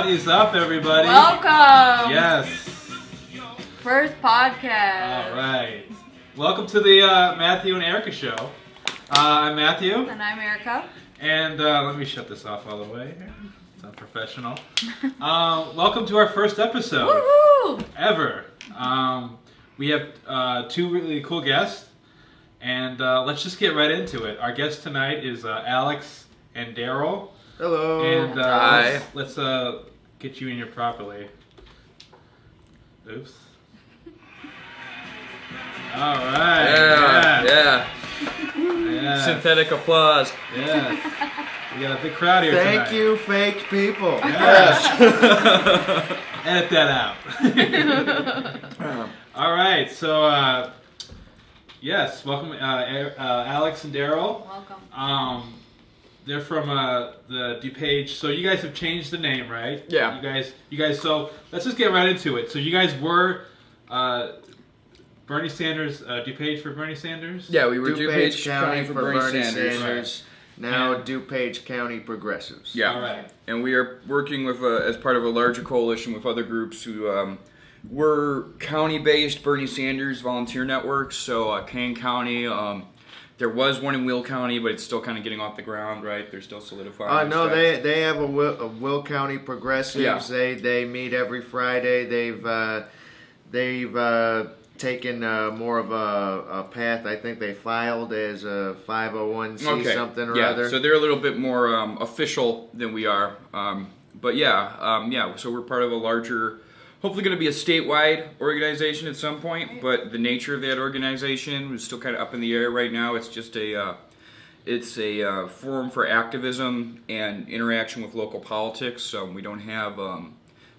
What is up, everybody? Welcome. Yes. First podcast. All right. Welcome to the Matthew and Erica show. I'm Matthew. And I'm Erica. And let me shut this off all the way here. It's unprofessional. Welcome to our first episode Woohoo! ever. We have two really cool guests, and let's just get right into it. Our guest tonight is Alex and Daryl. Hello. And Hi. let's get you in here properly. Oops. All right. Yeah. Synthetic applause. Yeah. We got a big crowd here Thank tonight. you, fake people. Yes. Edit that out. All right. So, yes, welcome, Alex and Daryl. Welcome. They're from the DuPage. So you guys have changed the name, right? Yeah. You guys. So let's just get right into it. So you guys were Bernie Sanders, DuPage for Bernie Sanders. Yeah, we were DuPage County for Bernie Sanders. Right. Now And- DuPage County Progressives. Yeah. All right. And we are working with as part of a larger coalition with other groups who were county-based Bernie Sanders volunteer networks. So Kane County, there was one in Will County, but it's still kind of getting off the ground, right? They're still solidifying. No, stuff. they have a Will County Progressives. Yeah. They meet every Friday. They've taken more of a path. I think they filed as a 501c something or yeah. other. So they're a little bit more official than we are. But yeah. So we're part of a larger, hopefully going to be a statewide organization at some point. But the nature of that organization is still kind of up in the air right now. It's just a forum for activism and interaction with local politics. We don't have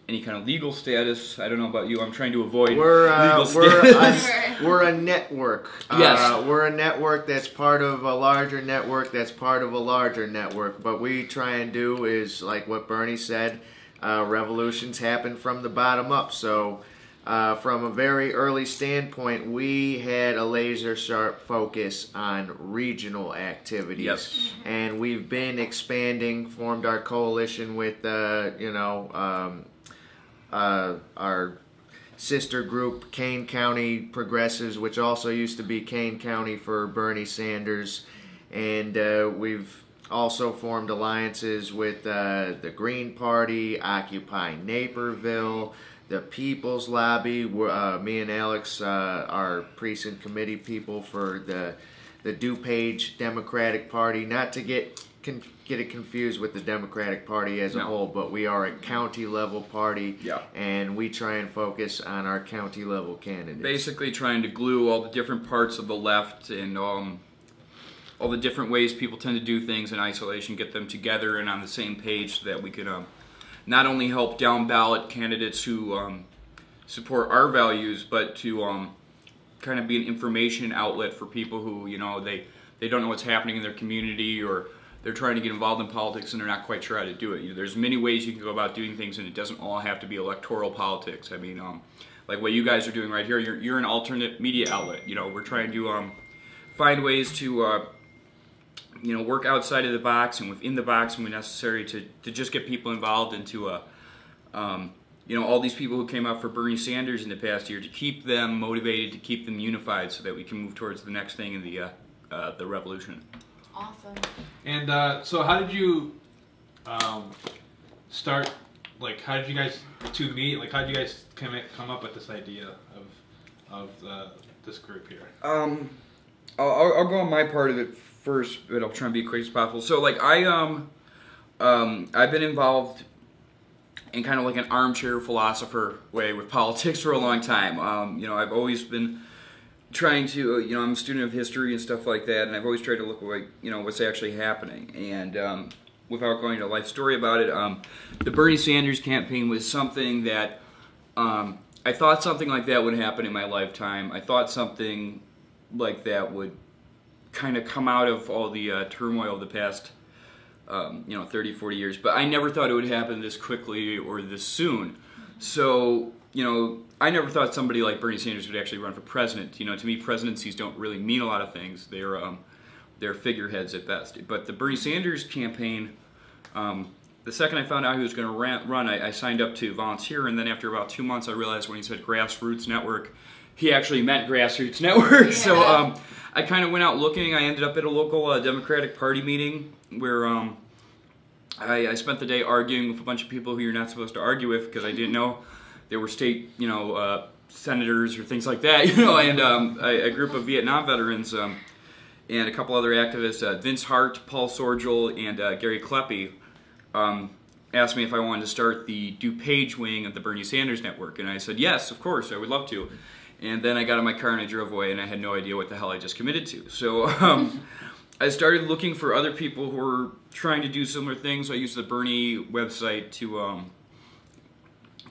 any kind of legal status. I don't know about you. I'm trying to avoid legal status. We're a network. Yes. We're a network that's part of a larger network that's part of a larger network. What we try and do is, like what Bernie said, revolutions happen from the bottom up. So from a very early standpoint, we had a laser sharp focus on regional activities. Yes. And we've been expanding, formed our coalition with, our sister group, Kane County Progressives, which also used to be Kane County for Bernie Sanders. And we've also formed alliances with the Green Party, Occupy Naperville, the People's Lobby. Me and Alex are precinct committee people for the DuPage Democratic Party. Not to get it confused with the Democratic Party as a whole, but we are a county level party, and we try and focus on our county level candidates. Basically trying to glue all the different parts of the left and all the different ways people tend to do things in isolation, get them together and on the same page so that we can not only help down ballot candidates who support our values, but to kind of be an information outlet for people who, they don't know what's happening in their community, or they're trying to get involved in politics and they're not quite sure how to do it. There's many ways you can go about doing things, and it doesn't all have to be electoral politics. I mean, like what you guys are doing right here, you're an alternate media outlet. We're trying to find ways to work outside of the box and within the box when necessary to just get people involved into all these people who came out for Bernie Sanders in the past year, to keep them motivated, to keep them unified, so that we can move towards the next thing in the revolution. Awesome. And so, how did you start? Like, how did you guys two meet? Like, how did you guys come up with this idea of this group here? I'll go on my part of it first, but I'll try and be as quick as possible. So, like, I've been involved in kind of like an armchair philosopher way with politics for a long time. I've always been trying to, I'm a student of history and stuff like that, and I've always tried to look at, what's actually happening. And without going into a life story about it, the Bernie Sanders campaign was something that I thought something like that would happen in my lifetime. I thought something like that would kind of come out of all the turmoil of the past 30, 40 years, but I never thought it would happen this quickly or this soon. So, I never thought somebody like Bernie Sanders would actually run for president. To me, presidencies don't really mean a lot of things. They're figureheads at best. But the Bernie Sanders campaign, the second I found out he was going to run, I signed up to volunteer, and then after about 2 months, I realized when he said Grassroots Network, he actually meant Grassroots Network. Yeah. So I kind of went out looking. I ended up at a local Democratic Party meeting where I spent the day arguing with a bunch of people who you're not supposed to argue with because I didn't know they were state, senators or things like that, and a group of Vietnam veterans and a couple other activists, Vince Hart, Paul Sorgel, and Gary Kleppe, asked me if I wanted to start the DuPage wing of the Bernie Sanders Network, and I said, yes, of course, I would love to. And then I got in my car and I drove away, and I had no idea what the hell I just committed to. So I started looking for other people who were trying to do similar things. I used the Bernie website to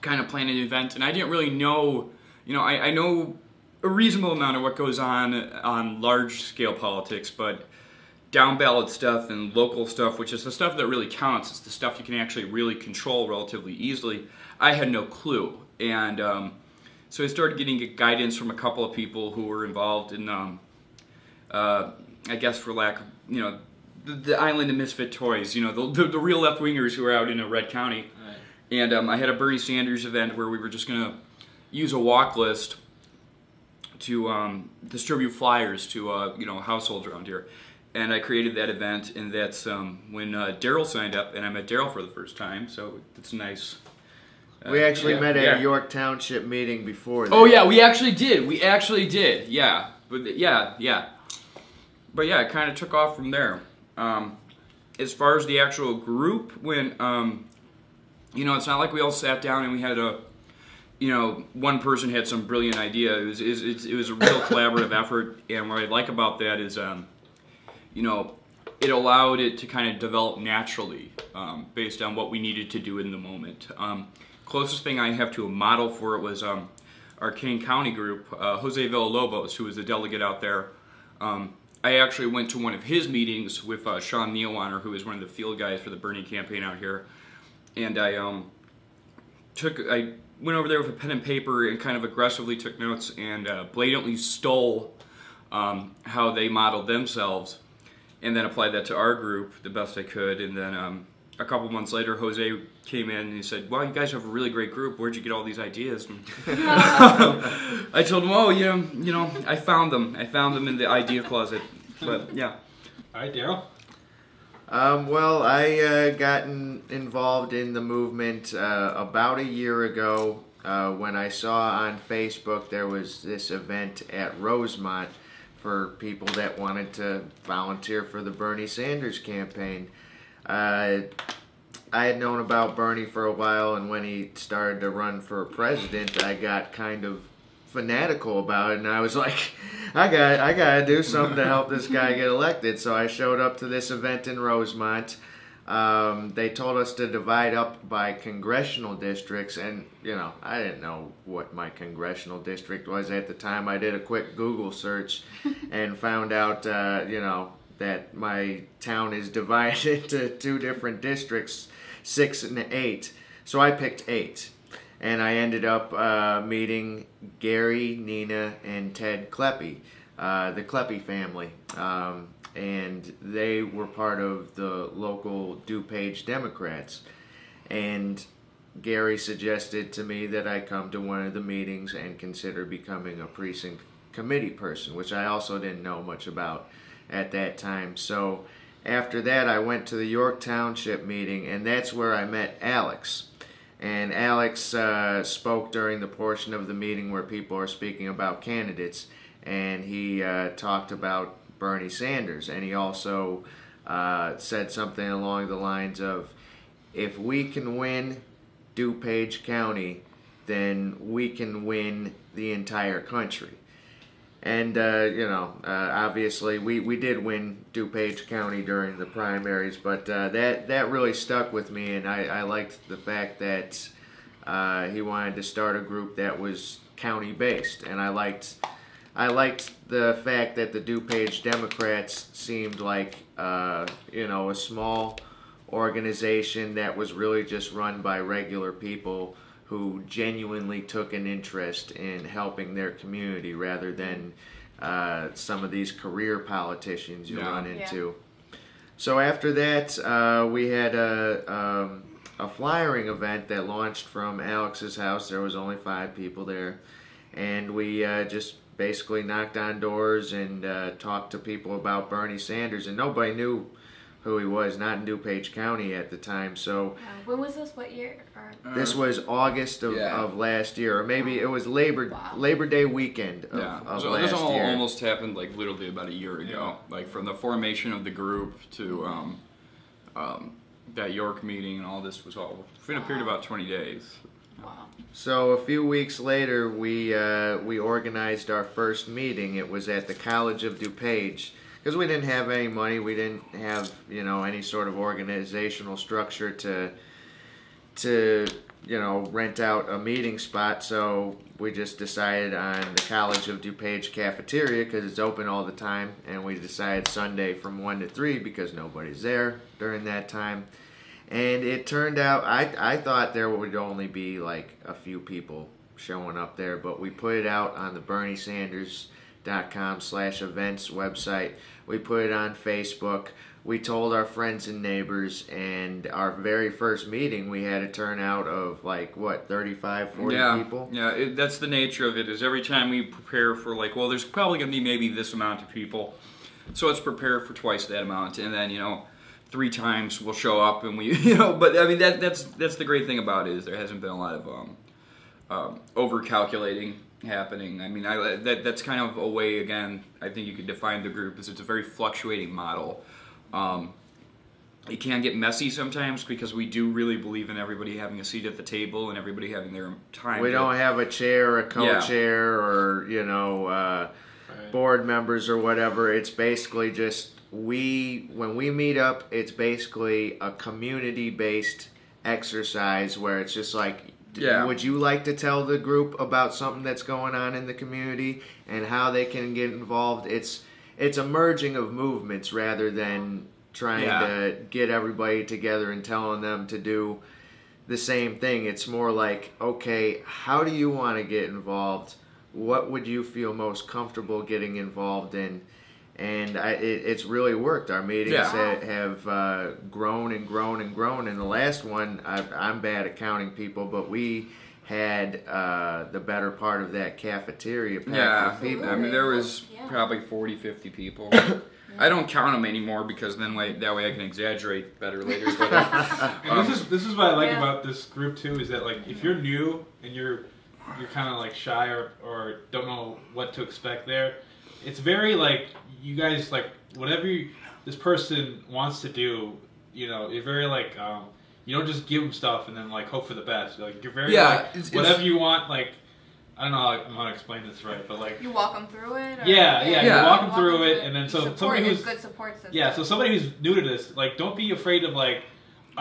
kind of plan an event, and I didn't really know, I know a reasonable amount of what goes on large-scale politics, but down-ballot stuff and local stuff, which is the stuff that really counts, it's the stuff you can actually really control relatively easily, I had no clue. And so I started getting guidance from a couple of people who were involved in, I guess for lack of, the island of misfit toys, the real left-wingers who are out in Red County. Right. And I had a Bernie Sanders event where we were just going to use a walk list to distribute flyers to households around here. And I created that event, and that's when Daryl signed up, and I met Daryl for the first time, so it's nice. We actually met at a York Township meeting before that. Oh yeah, we actually did. Yeah, but But yeah, it kind of took off from there. As far as the actual group, when it's not like we all sat down and we had one person had some brilliant idea. It was a real collaborative effort, and what I like about that is it allowed it to kind of develop naturally based on what we needed to do in the moment. Closest thing I have to a model for it was our Kane County group, Jose Villalobos, who was a delegate out there. I actually went to one of his meetings with Sean Neilwaner, who is one of the field guys for the Bernie campaign out here, and I went over there with a pen and paper and kind of aggressively took notes and blatantly stole how they modeled themselves, and then applied that to our group the best I could. And then a couple months later, Jose came in and he said, "Wow, you guys have a really great group. Where'd you get all these ideas?" And I told him, "Oh, I found them. I found them in the idea closet." But yeah. All right, Daryl. Well, I got involved in the movement about a year ago when I saw on Facebook there was this event at Rosemont for people that wanted to volunteer for the Bernie Sanders campaign. I had known about Bernie for a while, and when he started to run for president, I got kind of fanatical about it, and I was like, I gotta do something to help this guy get elected. So I showed up to this event in Rosemont. They told us to divide up by congressional districts, and I didn't know what my congressional district was at the time. I did a quick Google search and found out that my town is divided into 2 different districts, 6 and 8. So I picked 8. And I ended up meeting Gary, Nina, and Ted Kleppe, the Kleppe family. And they were part of the local DuPage Democrats. And Gary suggested to me that I come to one of the meetings and consider becoming a precinct committee person, which I also didn't know much about at that time. So after that, I went to the York Township meeting, and that's where I met Alex. And Alex spoke during the portion of the meeting where people are speaking about candidates, and he talked about Bernie Sanders, and he also said something along the lines of, if we can win DuPage County, then we can win the entire country. And, obviously we did win DuPage County during the primaries, but that really stuck with me, and I liked the fact that he wanted to start a group that was county-based, and I liked the fact that the DuPage Democrats seemed like, a small organization that was really just run by regular people who genuinely took an interest in helping their community rather than some of these career politicians you run into. So after that, we had a flyering event that launched from Alex's house. There was only 5 people there, and we just basically knocked on doors and talked to people about Bernie Sanders, and nobody knew who he was, not in DuPage County at the time. So When was this? What year? this was August of last year, or maybe it was Labor Day weekend of so last this year. almost happened like literally about a year ago, like from the formation of the group to that York meeting, and all this was all within a period of about 20 days. Wow. So a few weeks later, we organized our first meeting. It was at the College of DuPage. Because we didn't have any money, we didn't have any sort of organizational structure to rent out a meeting spot. So we just decided on the College of DuPage cafeteria because it's open all the time, and we decided Sunday from 1 to 3 because nobody's there during that time. And it turned out I thought there would only be like a few people showing up there, but we put it out on the BernieSanders.com/events website. We put it on Facebook. We told our friends and neighbors, and our very first meeting we had a turnout of 35, 40 people. Yeah, that's the nature of it. Is every time we prepare for there's probably going to be maybe this amount of people, so let's prepare for twice that amount, and then 3 times we'll show up, and we But I mean that's the great thing about it is there hasn't been a lot of over calculating happening. I mean, that's kind of a way, again, I think you could define the group as it's a very fluctuating model. It can get messy sometimes because we do really believe in everybody having a seat at the table and everybody having their time. We don't have a chair, a co-chair, or board members or whatever. It's basically just when we meet up, it's basically a community-based exercise where it's just like, would you like to tell the group about something that's going on in the community and how they can get involved? It's a merging of movements rather than trying to get everybody together and telling them to do the same thing. It's more like, okay, how do you want to get involved? What would you feel most comfortable getting involved in? And it's really worked. Our meetings have grown and grown and grown. And the last one, I'm bad at counting people, but we had the better part of that cafeteria packed with people. I mean, there was probably 40, 50 people. I don't count them anymore because then that way I can exaggerate better later. But, this is what I like about this group too, is that if you're new and you're kind of shy or don't know what to expect there, it's very you guys whatever this person wants to do, you're very you don't just give them stuff and then hope for the best. You're very whatever you want. I don't know how I'm gonna explain this right, but you walk them through it. Or, you walk them through it, and then somebody who's good support system. So somebody who's new to this, don't be afraid of are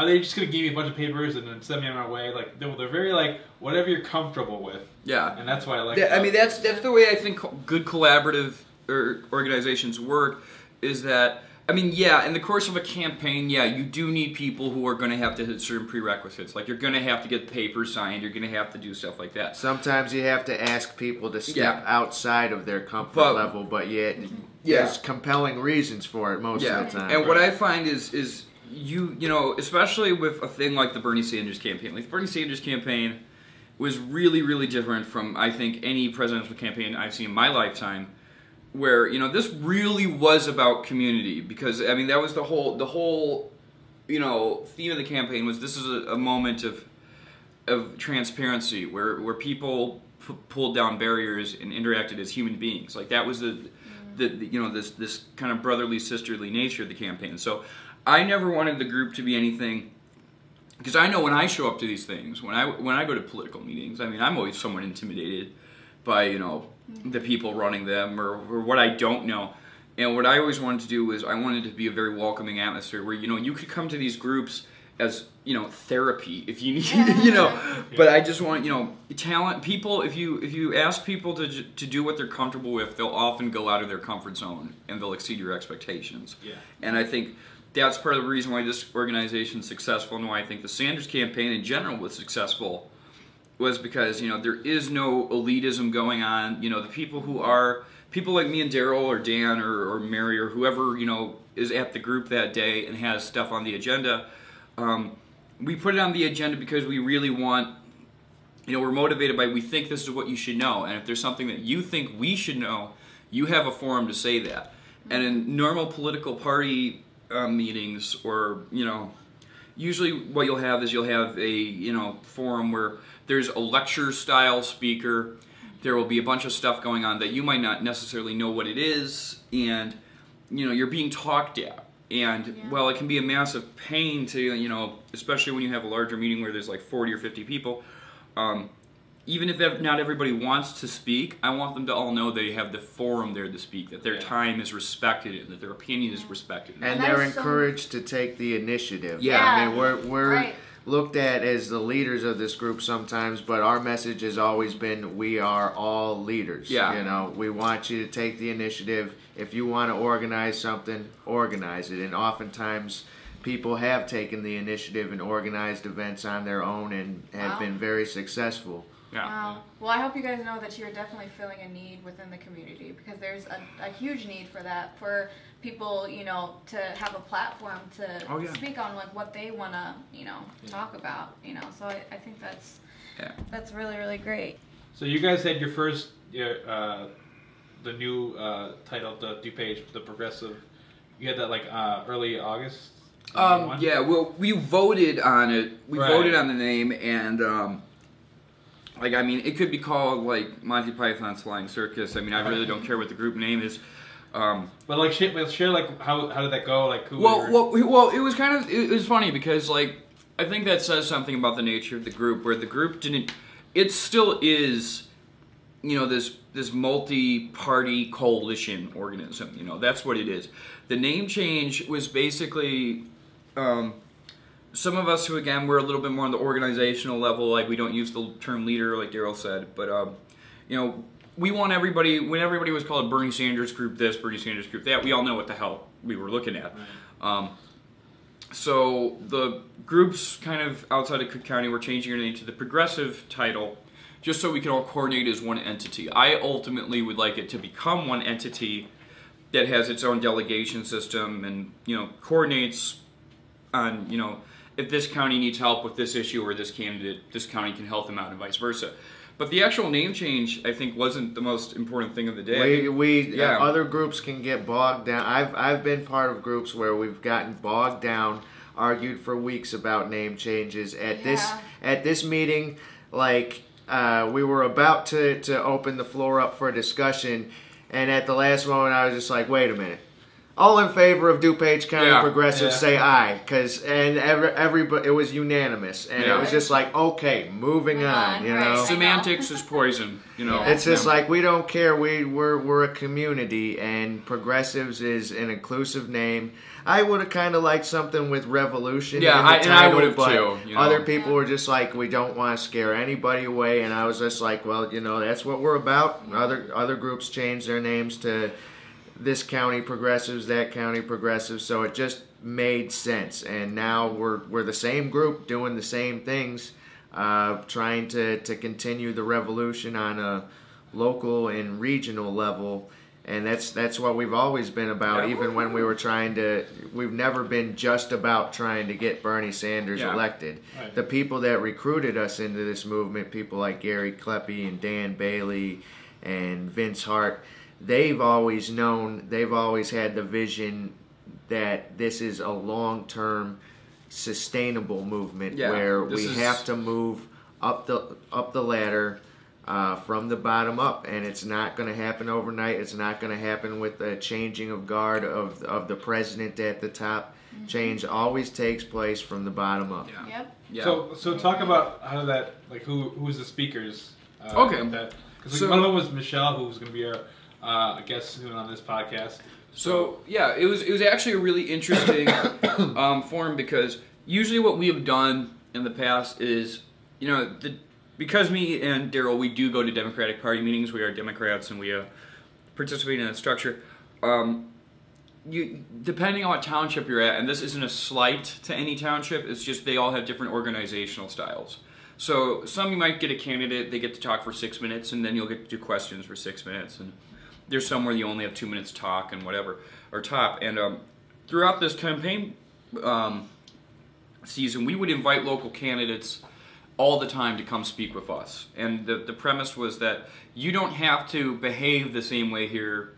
they just gonna give me a bunch of papers and then send me on my way? They're very whatever you're comfortable with. Yeah, and that's why I like. I mean, that's the way I think good collaborative organizations work. Is that I mean, in the course of a campaign, you do need people who are going to have to hit certain prerequisites. You're going to have to get papers signed. You're going to have to do stuff like that. Sometimes you have to ask people to step outside of their comfort level, but yet there's compelling reasons for it most of the time. And what I find is especially with a thing like the Bernie Sanders campaign. The Bernie Sanders campaign was really, really different from, I think, any presidential campaign I've seen in my lifetime. Where this really was about community, because I mean that was the whole theme of the campaign was this is a moment of transparency where people pulled down barriers and interacted as human beings. That was this kind of brotherly, sisterly nature of the campaign. So I never wanted the group to be anything, because I know when I show up to these things, when I go to political meetings, I mean I'm always somewhat intimidated by the people running them or what I don't know. And what I always wanted to do was I wanted to be a very welcoming atmosphere where you could come to these groups as therapy if you need but I just want talent people. If you ask people to do what they're comfortable with, they'll often go out of their comfort zone and they'll exceed your expectations. And I think that's part of the reason why this organization is successful and why I think the Sanders campaign in general was successful. was because, you know, there is no elitism going on. You know, the people who are, people like me and Daryl or Dan or Mary or whoever, you know, is at the group that day and has stuff on the agenda, we put it on the agenda because we really want, you know, we're motivated by, we think this is what you should know. And if there's something that you think we should know, you have a forum to say that. And in normal political party meetings, or, you know, usually what you'll have is you'll have a, you know, forum where there's a lecture style speaker. There will be a bunch of stuff going on that you might not necessarily know what it is, and, you know, you're being talked at. And while it can be a massive pain to, you know, especially when you have a larger meeting where there's like 40 or 50 people, even if not everybody wants to speak, I want them to all know they have the forum there to speak, that their time is respected and that their opinion is respected. And they're encouraged to take the initiative. Yeah. I mean, we're Right. looked at as the leaders of this group sometimes, but our message has always been, we are all leaders. Yeah. You know, we want you to take the initiative. If you want to organize something, organize it. And oftentimes people have taken the initiative and organized events on their own and have been very successful. Yeah. Wow. Well, I hope you guys know that you're definitely filling a need within the community, because there's a huge need for that, for people, you know, to have a platform to speak on like what they want to, you know, talk about, you know. So I think that's really, really great. So you guys had your first, the new title, the DuPage, the Progressive. You had that like early August. Yeah. Well, we voted on it. We voted on the name, and like, I mean, it could be called like Monty Python's Flying Circus. I mean, I really don't care what the group name is. But like, share like how did that go? Like, who? Well, it was kind of, it was funny because, like, I think that says something about the nature of the group, where the group didn't. It still is, you know, this multi-party coalition organism. You know, that's what it is. The name change was basically. Some of us who, again, we're a little bit more on the organizational level, like we don't use the term leader, like Daryl said, but, you know, we want everybody, when everybody was called Bernie Sanders group this, Bernie Sanders group that, we all know what the hell we were looking at. Right. So the groups kind of outside of Cook County were changing their name to the Progressive title, just so we can all coordinate as one entity. I ultimately would like it to become one entity that has its own delegation system and, you know, coordinates on, you know, if this county needs help with this issue or this candidate, this county can help them out and vice versa. But the actual name change, I think, wasn't the most important thing of the day. Other groups can get bogged down. I've been part of groups where we've gotten bogged down, argued for weeks about name changes. At this meeting, like, we were about to open the floor up for discussion, and at the last moment I was just like, wait a minute. All in favor of DuPage County Progressive, say aye, and everybody, it was unanimous, and it was just like, okay, moving on, you know. Semantics is poison, you know. It's just like, we don't care. We're a community, and Progressives is an inclusive name. I would have kind of liked something with Revolution. Yeah, I would have too. You know? Other people were just like, we don't want to scare anybody away, and I was just like, well, you know, that's what we're about. Other groups change their names to this county Progressives, that county Progressives, so it just made sense. And now we're the same group doing the same things, trying to continue the revolution on a local and regional level. And that's what we've always been about, even when we were we've never been just about trying to get Bernie Sanders elected. Right. The people that recruited us into this movement, people like Gary Kleppe and Dan Bailey and Vince Hart, they've always had the vision that this is a long-term sustainable movement where we have to move up the ladder from the bottom up, and it's not going to happen overnight. It's not going to happen with the changing of guard of the president at the top. Mm-hmm. Change always takes place from the bottom up. So talk about how that, like, who's the speakers? Okay. Because one of them was Michelle, who was going to be a guest soon on this podcast. So it was actually a really interesting forum, because usually what we have done in the past is, you know, because me and Daryl, we do go to Democratic Party meetings. We are Democrats, and we participate in that structure. Depending on what township you're at, and this isn't a slight to any township, it's just they all have different organizational styles. So some you might get a candidate, they get to talk for 6 minutes, and then you'll get to do questions for 6 minutes. And there's some where you only have 2 minutes to talk and whatever, or top. And throughout this campaign season, we would invite local candidates all the time to come speak with us. And the premise was that you don't have to behave the same way here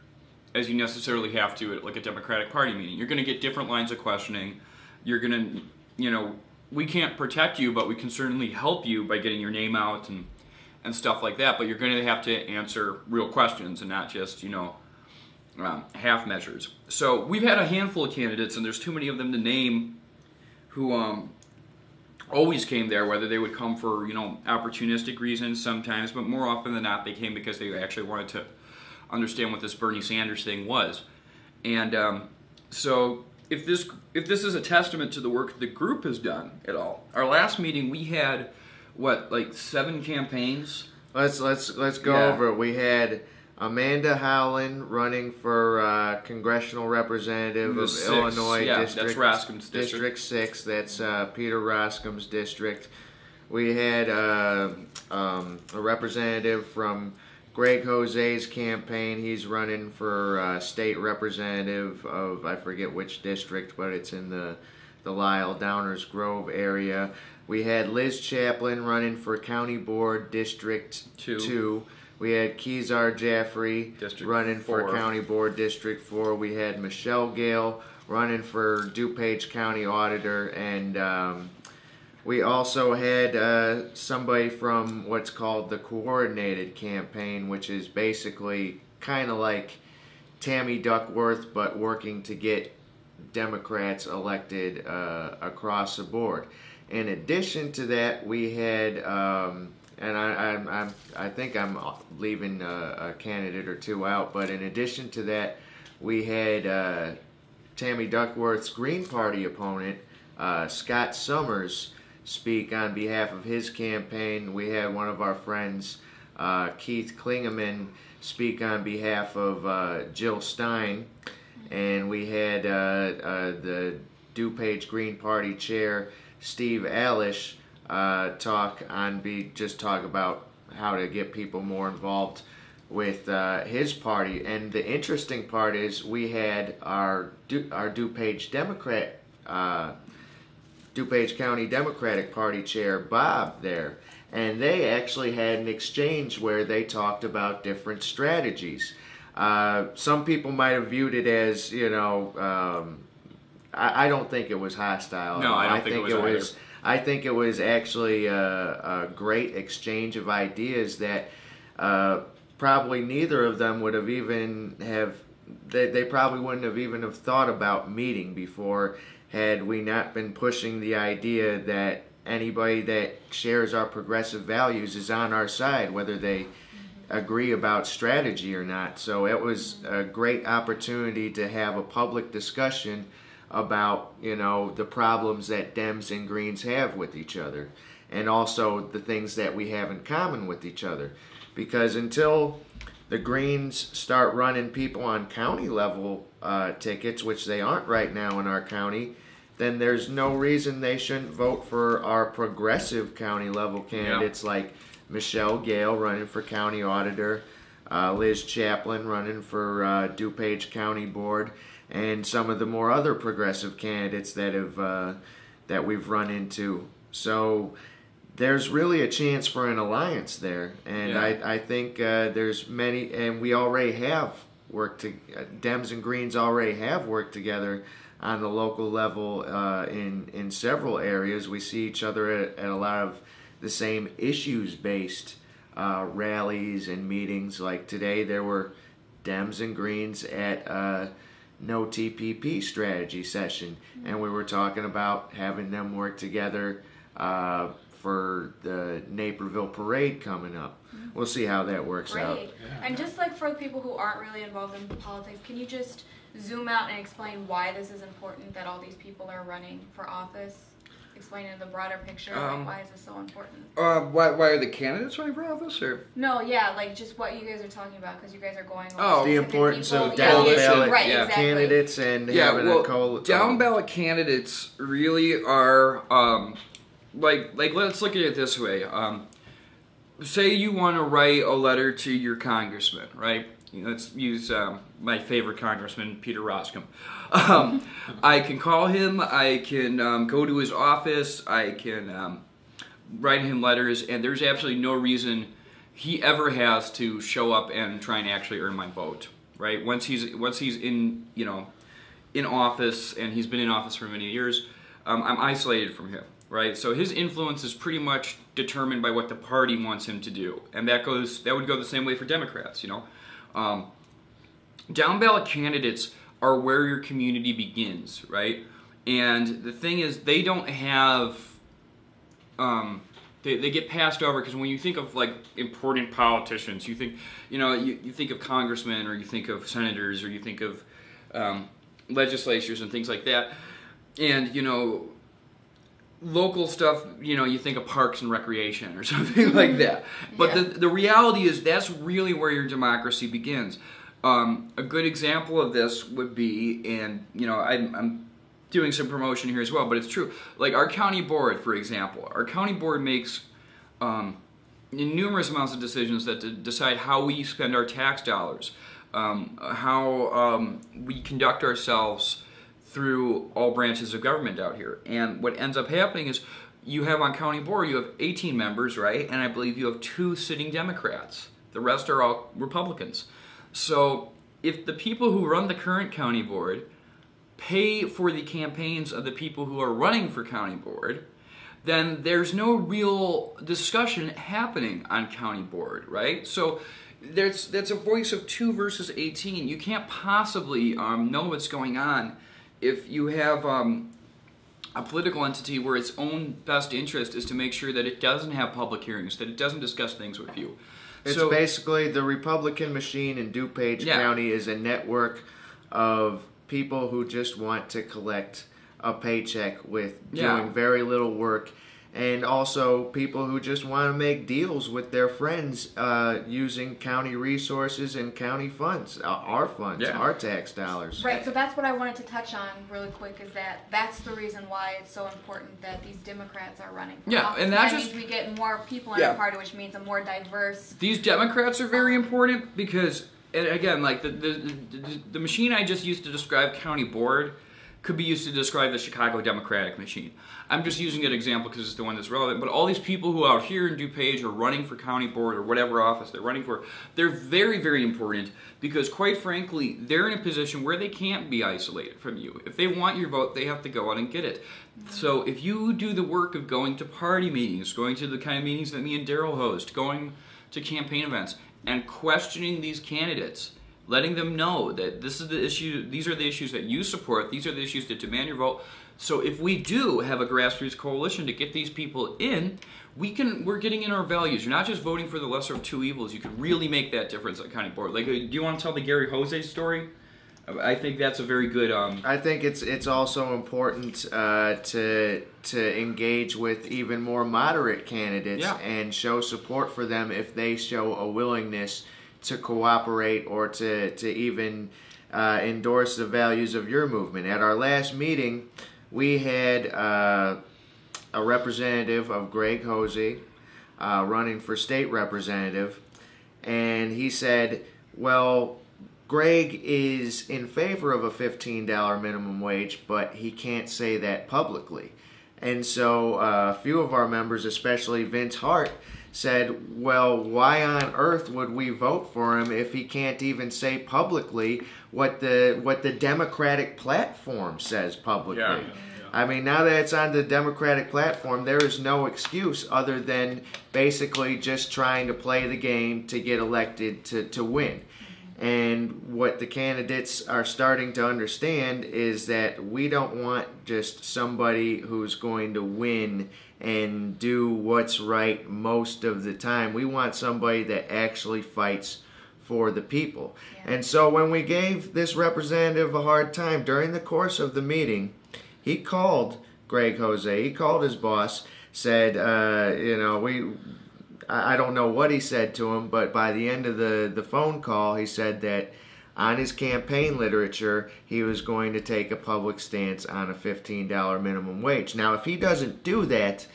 as you necessarily have to at like a Democratic Party meeting. You're going to get different lines of questioning. You're going to, you know, we can't protect you, but we can certainly help you by getting your name out and stuff like that. But you're going to have to answer real questions and not just, you know, half measures. So we've had a handful of candidates, and there's too many of them to name, who always came there, whether they would come for, you know, opportunistic reasons sometimes, but more often than not they came because they actually wanted to understand what this Bernie Sanders thing was. And so if this is a testament to the work the group has done at all, our last meeting we had what, like 7 campaigns? Let's go over it. We had Amanda Howland running for congressional representative of Illinois District. That's Roskam's District 6. That's Peter Roskam's district. We had a representative from Greg Jose's campaign. He's running for state representative of, I forget which district, but it's in the Lisle, Downers Grove area. We had Liz Chaplin running for County Board District 2. We had Kezar Jaffrey running for County Board District 4. We had Michelle Gale running for DuPage County Auditor. And we also had somebody from what's called the Coordinated Campaign, which is basically kind of like Tammy Duckworth, but working to get Democrats elected across the board. In addition to that, we had... and I think I'm leaving a candidate or two out, but in addition to that, we had Tammy Duckworth's Green Party opponent, Scott Summers, speak on behalf of his campaign. We had one of our friends, Keith Klingeman, speak on behalf of Jill Stein, and we had the DuPage Green Party chair, Steve Alish, talk about how to get people more involved with his party. And the interesting part is we had our DuPage DuPage County Democratic Party chair Bob there, and they actually had an exchange where they talked about different strategies. Some people might have viewed it as, you know, I don't think it was hostile. No, I don't think it was. I think it was actually a great exchange of ideas that probably neither of them would have even they probably wouldn't have even have thought about meeting before, had we not been pushing the idea that anybody that shares our progressive values is on our side, whether they agree about strategy or not. So it was a great opportunity to have a public discussion about, you know, the problems that Dems and Greens have with each other, and also the things that we have in common with each other. Because until the Greens start running people on county level tickets, which they aren't right now in our county, then there's no reason they shouldn't vote for our progressive county level candidates like Michelle Gale running for county auditor, Liz Chaplin running for DuPage County Board, and some of the more other progressive candidates that have that we've run into. So there's really a chance for an alliance there, and I think there's many, and we already have worked. Dems and Greens already have worked together on the local level in several areas. We see each other at a lot of the same issues-based rallies and meetings. Like today, there were Dems and Greens at No TPP strategy session, and we were talking about having them work together for the Naperville parade coming up. We'll see how that works out. Yeah. And just like for the people who aren't really involved in politics, can you just zoom out and explain why this is important that all these people are running for office? Explain in the broader picture, like why is this so important? Why are the candidates running for office, or? No, yeah, like just what you guys are talking about, because you guys are going over the importance of down ballot candidates and having a coalition. Down ballot candidates really are like let's look at it this way. Say you want to write a letter to your congressman, right? Let's use my favorite congressman, Peter Roskam. I can call him. I can go to his office. I can write him letters, and there's absolutely no reason he ever has to show up and try and actually earn my vote, right? Once he's in in office, and he's been in office for many years, I'm isolated from him, right? So his influence is pretty much determined by what the party wants him to do, and that would go the same way for Democrats, Down ballot candidates are where your community begins, right? And the thing is, they don't have, they get passed over, because when you think of like important politicians, you think, you think of congressmen, or you think of senators, or you think of legislatures and things like that, and local stuff, you think of parks and recreation or something like that. But the reality is, that's really where your democracy begins. A good example of this would be, and I'm doing some promotion here as well, but it's true. Like our county board, for example. Our county board makes numerous amounts of decisions that decide how we spend our tax dollars, how we conduct ourselves through all branches of government out here. And what ends up happening is, you have on county board, you have 18 members, right? And I believe you have 2 sitting Democrats. The rest are all Republicans. So if the people who run the current county board pay for the campaigns of the people who are running for county board, then there's no real discussion happening on county board, right? So that's a voice of 2 versus 18. You can't possibly know what's going on if you have a political entity where its own best interest is to make sure that it doesn't have public hearings, that it doesn't discuss things with you. It's basically the Republican machine in DuPage County is a network of people who just want to collect a paycheck with doing very little work, and also people who just want to make deals with their friends using county resources and county funds, our tax dollars. Right, so that's what I wanted to touch on really quick, is that's the reason why it's so important that these Democrats are running for office. And that means we get more people in our party, which means a more diverse... These Democrats are very important because, and again, like the machine I just used to describe county board could be used to describe the Chicago Democratic machine. I'm just using that example because it's the one that's relevant, but all these people who out here in DuPage are running for county board or whatever office they're running for, they're very, very important because, quite frankly, they're in a position where they can't be isolated from you. If they want your vote, they have to go out and get it. So if you do the work of going to party meetings, going to the kind of meetings that me and Daryl host, going to campaign events, and questioning these candidates, letting them know that this is the issue, these are the issues that you support, these are the issues that demand your vote. So if we do have a grassroots coalition to get these people in, we're getting in our values. You're not just voting for the lesser of 2 evils. You could really make that difference at county board. Like, do you want to tell the Gary Jose story? I think that's a very good... I think it's also important to engage with even more moderate candidates and show support for them if they show a willingness to cooperate or to even endorse the values of your movement. At our last meeting, we had a representative of Greg Hosey running for state representative, and he said, well, Greg is in favor of a $15 minimum wage, but he can't say that publicly. And so a few of our members, especially Vince Hart, said, well, why on earth would we vote for him if he can't even say publicly what the Democratic platform says publicly? Yeah. I mean, now that it's on the Democratic platform, there is no excuse other than basically just trying to play the game to get elected to win. And what the candidates are starting to understand is that we don't want just somebody who's going to win and do what's right most of the time. We want somebody that actually fights for the people. Yeah. And so when we gave this representative a hard time during the course of the meeting, he called Greg Hosey. He called his boss, said, I don't know what he said to him, but by the end of the phone call, he said that on his campaign literature, he was going to take a public stance on a $15 minimum wage. Now, if he doesn't do that,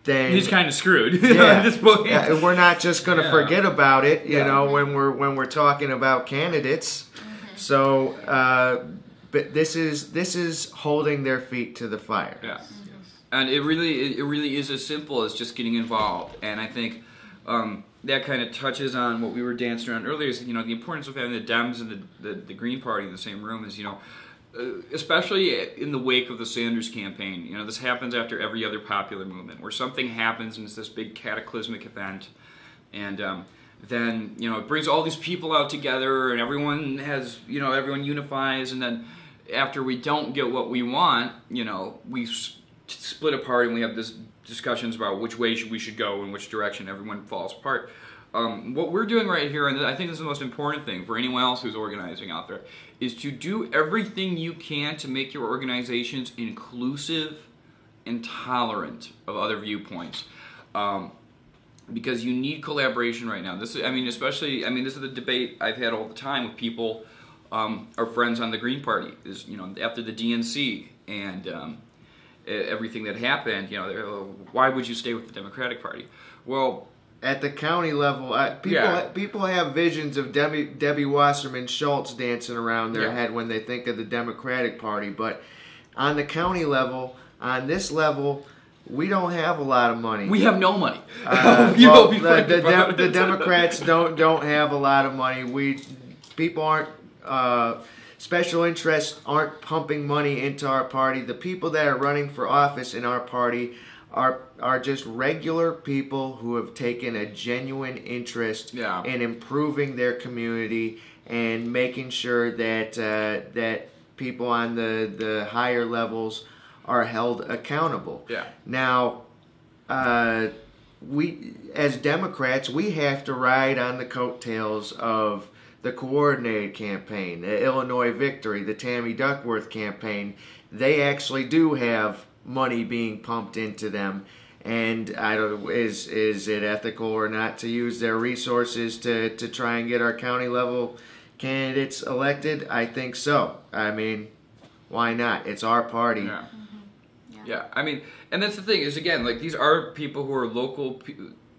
then he's kind of screwed. At this point. We're not just going to forget about it, you know, when we're talking about candidates. So, but this is holding their feet to the fire. Yeah. And it really is as simple as just getting involved. And I think that kind of touches on what we were dancing around earlier. Is, you know, the importance of having the Dems and the Green Party in the same room is, you know, especially in the wake of the Sanders campaign. You know, this happens after every other popular movement where something happens and it's this big cataclysmic event, and then, you know, it brings all these people out together and everyone unifies, and then after we don't get what we want, you know, we split apart and we have this discussions about which way we should go and which direction. Everyone falls apart. What we're doing right here, and I think this is the most important thing for anyone else who's organizing out there, is to do everything you can to make your organizations inclusive and tolerant of other viewpoints. Because you need collaboration right now. This is the debate I've had all the time with people, our friends on the Green Party. Is, you know, after the DNC and everything that happened, you know, why would you stay with the Democratic Party? Well, at the county level, people have visions of Debbie Wasserman Schultz dancing around their head when they think of the Democratic Party. But on the county level, on this level, we don't have a lot of money. We have no money. The Democrats don't have a lot of money. People aren't special interests aren't pumping money into our party. The people that are running for office in our party are just regular people who have taken a genuine interest in improving their community and making sure that that people on the higher levels are held accountable. Yeah. Now, we as Democrats, we have to ride on the coattails of the coordinated campaign, the Illinois Victory, the Tammy Duckworth campaign. They actually do have money being pumped into them, and I don't know, is it ethical or not to use their resources to try and get our county level candidates elected? I think so. I mean, why not? It's our party. Yeah. Yeah, I mean, and that's the thing is, again, like, these are people who are local.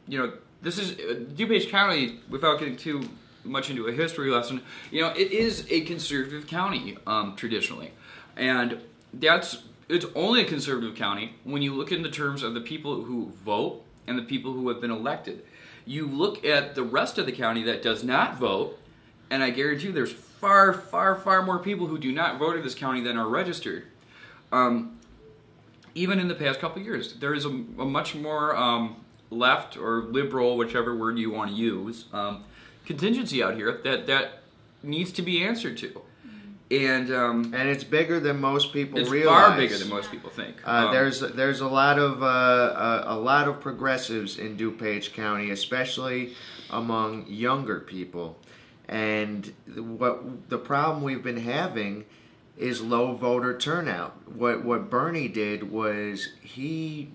You know, this is DuPage County. Without getting too much into a history lesson, you know, it is a conservative county traditionally, and it's only a conservative county when you look in the terms of the people who vote and the people who have been elected. You look at the rest of the county that does not vote, and I guarantee you there's far, far, far more people who do not vote in this county than are registered. Even in the past couple of years, there is a much more left or liberal, whichever word you want to use, contingency out here that needs to be answered to. And it's bigger than most people realize. It's far bigger than most people think. There's a lot of progressives in DuPage County, especially among younger people. And what the problem we've been having is low voter turnout. What Bernie did was he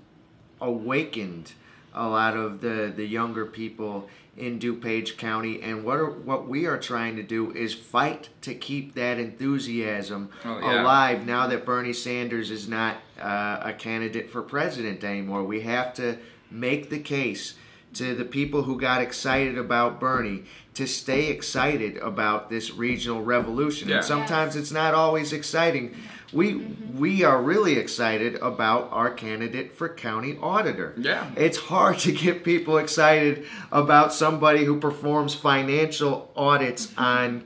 awakened a lot of the younger people in DuPage County, and what we are trying to do is fight to keep that enthusiasm alive now that Bernie Sanders is not a candidate for president anymore. We have to make the case to the people who got excited about Bernie to stay excited about this regional revolution. Yeah. And sometimes it's not always exciting. We are really excited about our candidate for county auditor. Yeah. It's hard to get people excited about somebody who performs financial audits on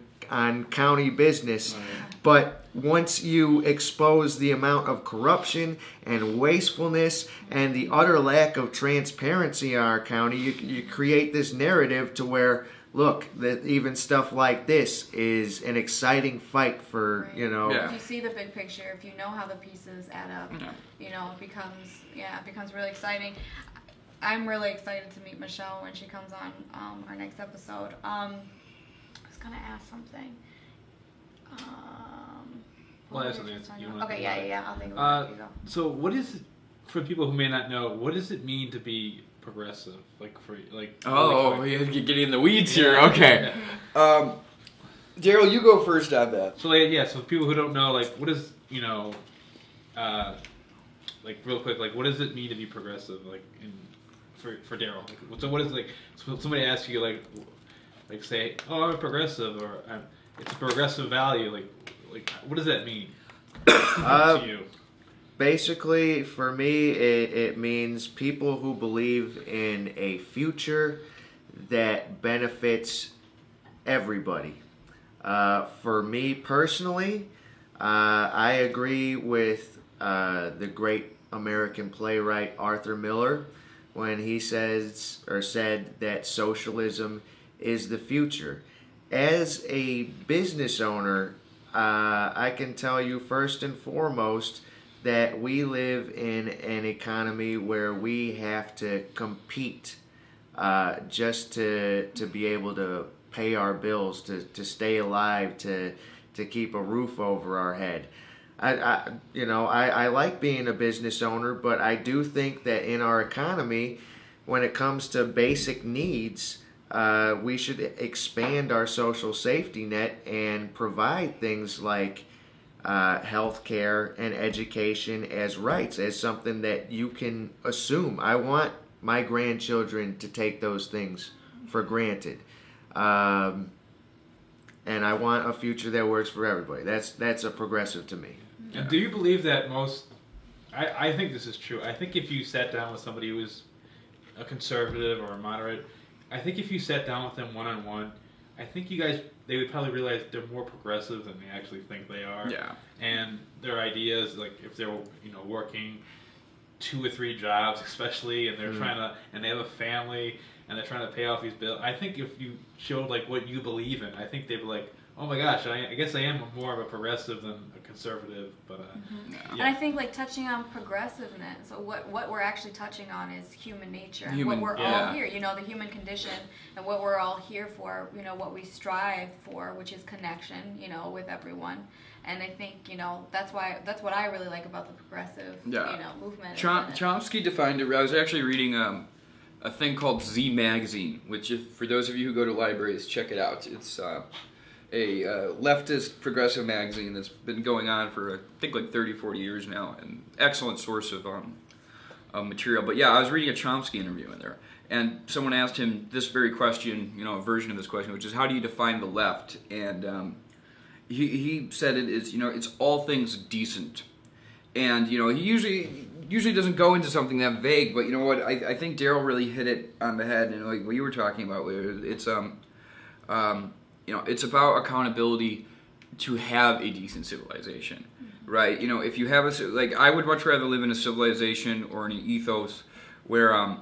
county business. But once you expose the amount of corruption and wastefulness and the utter lack of transparency in our county, you create this narrative to where, look, that even stuff like this is an exciting fight for, right. you know. Yeah. If you see the big picture, if you know how the pieces add up, you know, it becomes really exciting. I'm really excited to meet Michelle when she comes on our next episode. I was going to ask something. Well, that's something you want to I'll think about it. So what is it, for people who may not know, what does it mean to be progressive? You're getting in the weeds here. Okay. Daryl, you go first on that. So so people who don't know, what is, like real quick, like what does it mean to be progressive, like for Daryl? Like, so what is like? So somebody asks you like say, oh, I'm a progressive, or it's a progressive value. Like what does that mean to you? Basically, for me, it means people who believe in a future that benefits everybody. For me personally, I agree with the great American playwright Arthur Miller when he said that socialism is the future. As a business owner, I can tell you first and foremost that we live in an economy where we have to compete just to be able to pay our bills, to stay alive, to keep a roof over our head. I like being a business owner, but I do think that in our economy, when it comes to basic needs, we should expand our social safety net and provide things like health care and education as rights, as something that you can assume. I want my grandchildren to take those things for granted. And I want a future that works for everybody. That's a progressive to me. And do you believe that I think this is true. I think if you sat down with somebody who was a conservative or a moderate, I think if you sat down with them one-on-one, I think they would probably realize they're more progressive than they actually think they are. Yeah. And their ideas, like if they're working 2 or 3 jobs, especially, and they're and they have a family and they're trying to pay off these bills. I think if you showed like what you believe in, I think they'd be like, oh my gosh, I guess I am more of a progressive than a conservative. But yeah. And I think like touching on progressiveness, so what we're actually touching on is human nature, and what we're all here, the human condition, and what we're all here for, what we strive for, which is connection, with everyone. And I think, that's what I really like about the progressive, movement. Chomsky defined it. I was actually reading a thing called Z Magazine, which for those of you who go to libraries, check it out. It's a leftist progressive magazine that's been going on for I think like 30, 40 years now, and excellent source of material. But yeah, I was reading a Chomsky interview in there, and someone asked him this very question, a version of this question, which is, how do you define the left? And he said it is, it's all things decent. And he usually doesn't go into something that vague, but you know what? I think Daryl really hit it on the head, and like what you were talking about, it's it's about accountability to have a decent civilization, right? If you have I would much rather live in a civilization or in an ethos where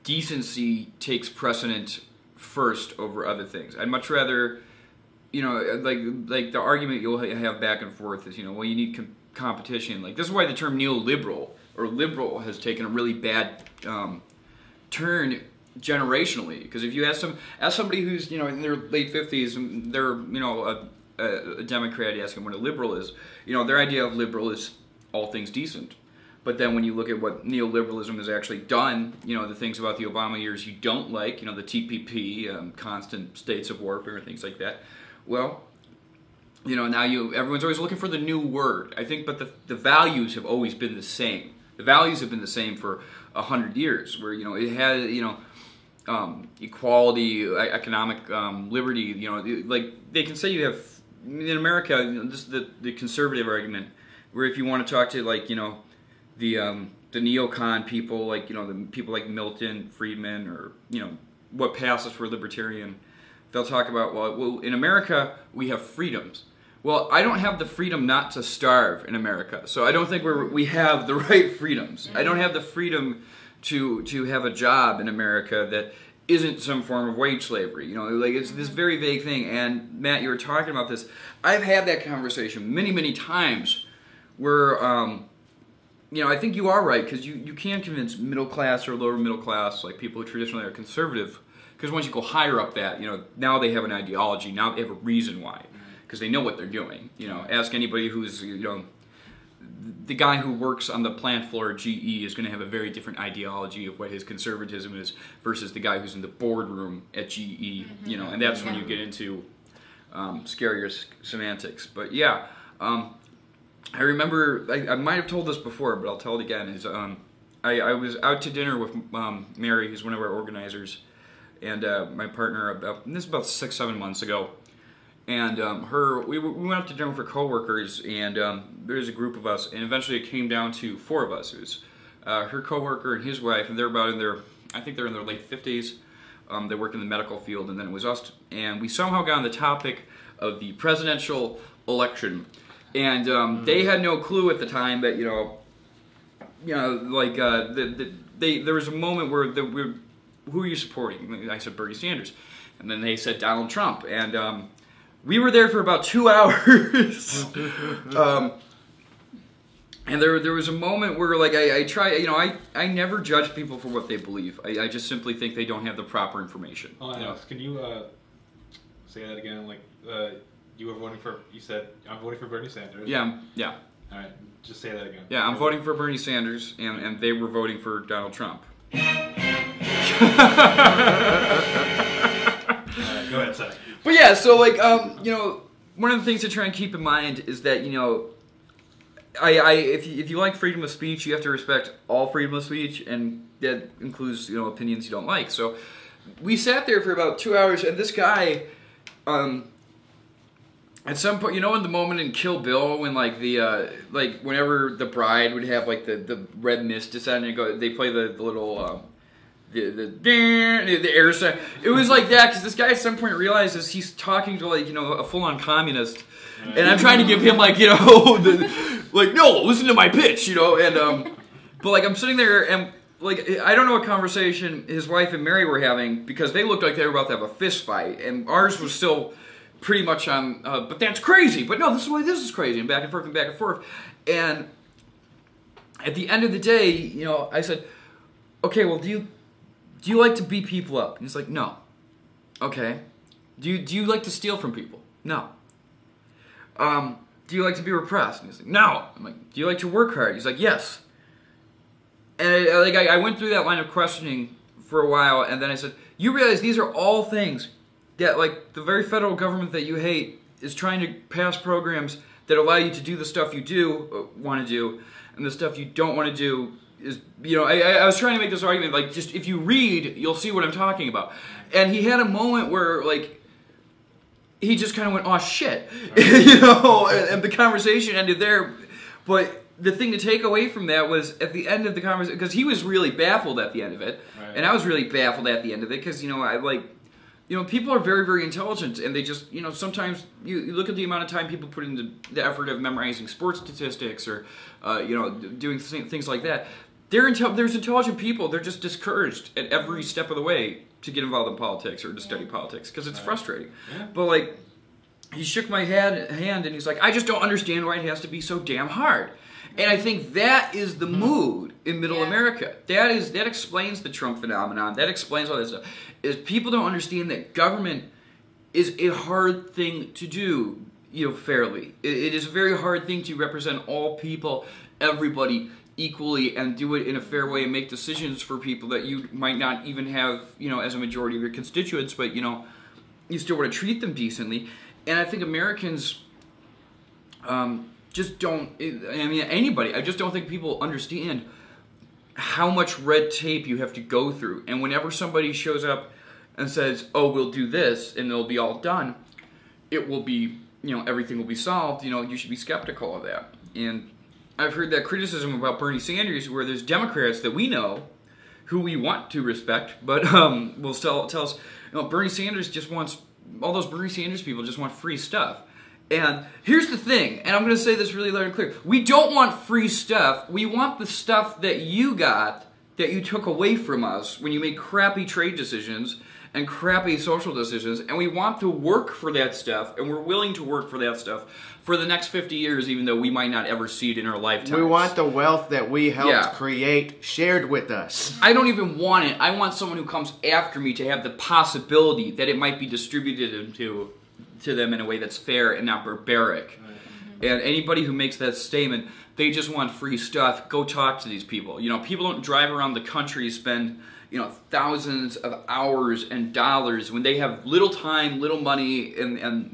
decency takes precedent first over other things. I'd much rather, like the argument you'll have back and forth is, well, you need competition. Like, this is why the term neoliberal or liberal has taken a really bad turn generationally, because if you ask somebody who's in their late 50s, they're a Democrat, you ask them what a liberal is, their idea of liberal is all things decent. But then when you look at what neoliberalism has actually done, the things about the Obama years you don't like, the TPP, constant states of warfare and things like that, well, now everyone's always looking for the new word, I think, but the values have always been the same. The values have been the same for 100 years, where it had equality, economic liberty. Like they can say you have in America. This is the conservative argument, where if you want to talk to the neocon people, the people like Milton Friedman, or what passes for libertarian, they'll talk about well in America we have freedoms. Well, I don't have the freedom not to starve in America, so I don't think we have the right freedoms. I don't have the freedom to have a job in America that isn't some form of wage slavery. It's this very vague thing. And Matt, you were talking about this. I've had that conversation many, many times where, I think you are right, because you can convince middle class or lower middle class, like people who traditionally are conservative, because once you go higher up that, now they have an ideology, now they have a reason why. Because they know what they're doing. Ask anybody who's, the guy who works on the plant floor at GE is going to have a very different ideology of what his conservatism is versus the guy who's in the boardroom at GE, and that's when you get into scarier semantics. But yeah, I remember, I might have told this before, but I'll tell it again, is I was out to dinner with Mary, who's one of our organizers, and my partner, this is about 6-7 months ago. And we went out to dinner with her coworkers, and there's a group of us, and eventually it came down to 4 of us. It was her coworker and his wife, and they're about I think they're in their late 50s. They work in the medical field, and then it was us, and we somehow got on the topic of the presidential election, and they had no clue at the time that like there was a moment where who are you supporting? I said Bernie Sanders, and then they said Donald Trump, and we were there for about 2 hours. And there was a moment where, like, I try, I never judge people for what they believe. I just simply think they don't have the proper information. Oh, Alex, can you say that again? Like, you were voting for, you said, I'm voting for Bernie Sanders. Yeah. All right, just say that again. Yeah, I'm voting for Bernie Sanders, and they were voting for Donald Trump. Go ahead, sorry. But yeah, so, like, one of the things to try and keep in mind is that, if you like freedom of speech, you have to respect all freedom of speech, and that includes opinions you don't like. So we sat there for about 2 hours, and this guy, at some point, in the moment in Kill Bill when whenever the bride would have like the red mist descend and they play the little the air sound. It was like that because this guy at some point realizes he's talking to a full-on communist. And I'm trying to give him no, listen to my pitch, and but I'm sitting there and I don't know what conversation his wife and Mary were having because they looked like they were about to have a fist fight, and ours was still pretty much on. But that's crazy. But no, this is crazy, and back and forth and back and forth. And at the end of the day, I said, okay, well, do you like to beat people up? And he's like, no. Okay. Do you like to steal from people? No. Do you like to be repressed? And he's like, no. I'm like, do you like to work hard? He's like, yes. And I went through that line of questioning for a while, and then I said, you realize these are all things that, the very federal government that you hate is trying to pass programs that allow you to do the stuff you do want to do, and the stuff you don't want to do is, I was trying to make this argument, just if you read, you'll see what I'm talking about. And he had a moment where, he just kind of went, oh shit, and the conversation ended there. But the thing to take away from that was at the end of the conversation, because he was really baffled at the end of it, right. And I was really baffled at the end of it, because people are very, very intelligent, and they just, sometimes you look at the amount of time people put into the effort of memorizing sports statistics or, doing things like that. There's intelligent people. They're just discouraged at every step of the way to get involved in politics or to study politics because it's frustrating. Yeah. But he shook my hand and he's like, I just don't understand why it has to be so damn hard. And I think that is the mood in Middle America. That explains the Trump phenomenon. That explains all this stuff. Is people don't understand that government is a hard thing to do, fairly. It is a very hard thing to represent all people, everybody, equally, and do it in a fair way and make decisions for people that you might not even have, as a majority of your constituents, but, you still want to treat them decently. And I think Americans just don't, anybody, I just don't think people understand how much red tape you have to go through. And whenever somebody shows up and says, oh, we'll do this, and it'll be all done, it will be, everything will be solved, you should be skeptical of that. And I've heard that criticism about Bernie Sanders, where there's Democrats that we know, who we want to respect, but will tell us, Bernie Sanders just wants, all those Bernie Sanders people just want free stuff. And here's the thing, and I'm going to say this really loud and clear. We don't want free stuff. We want the stuff that you got, that you took away from us when you made crappy trade decisions and crappy social decisions, and we want to work for that stuff, and we're willing to work for that stuff for the next 50 years, even though we might not ever see it in our lifetimes. We want the wealth that we helped create shared with us. I don't even want it. I want someone who comes after me to have the possibility that it might be distributed to them in a way that's fair and not barbaric. Right. And anybody who makes that statement, they just want free stuff, go talk to these people. People don't drive around the country, spend thousands of hours and dollars when they have little time, little money, and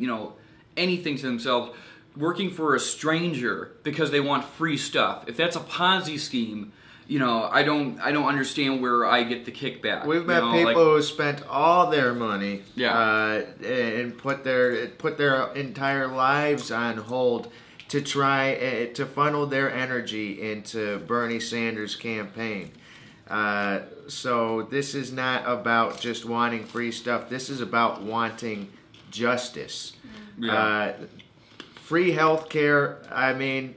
anything to themselves working for a stranger because they want free stuff. If that's a Ponzi scheme, I don't understand where I get the kickback. We've met people who spent all their money, and put their entire lives on hold to try to funnel their energy into Bernie Sanders' campaign. So this is not about just wanting free stuff. This is about wanting justice. Yeah. Free health care. I mean,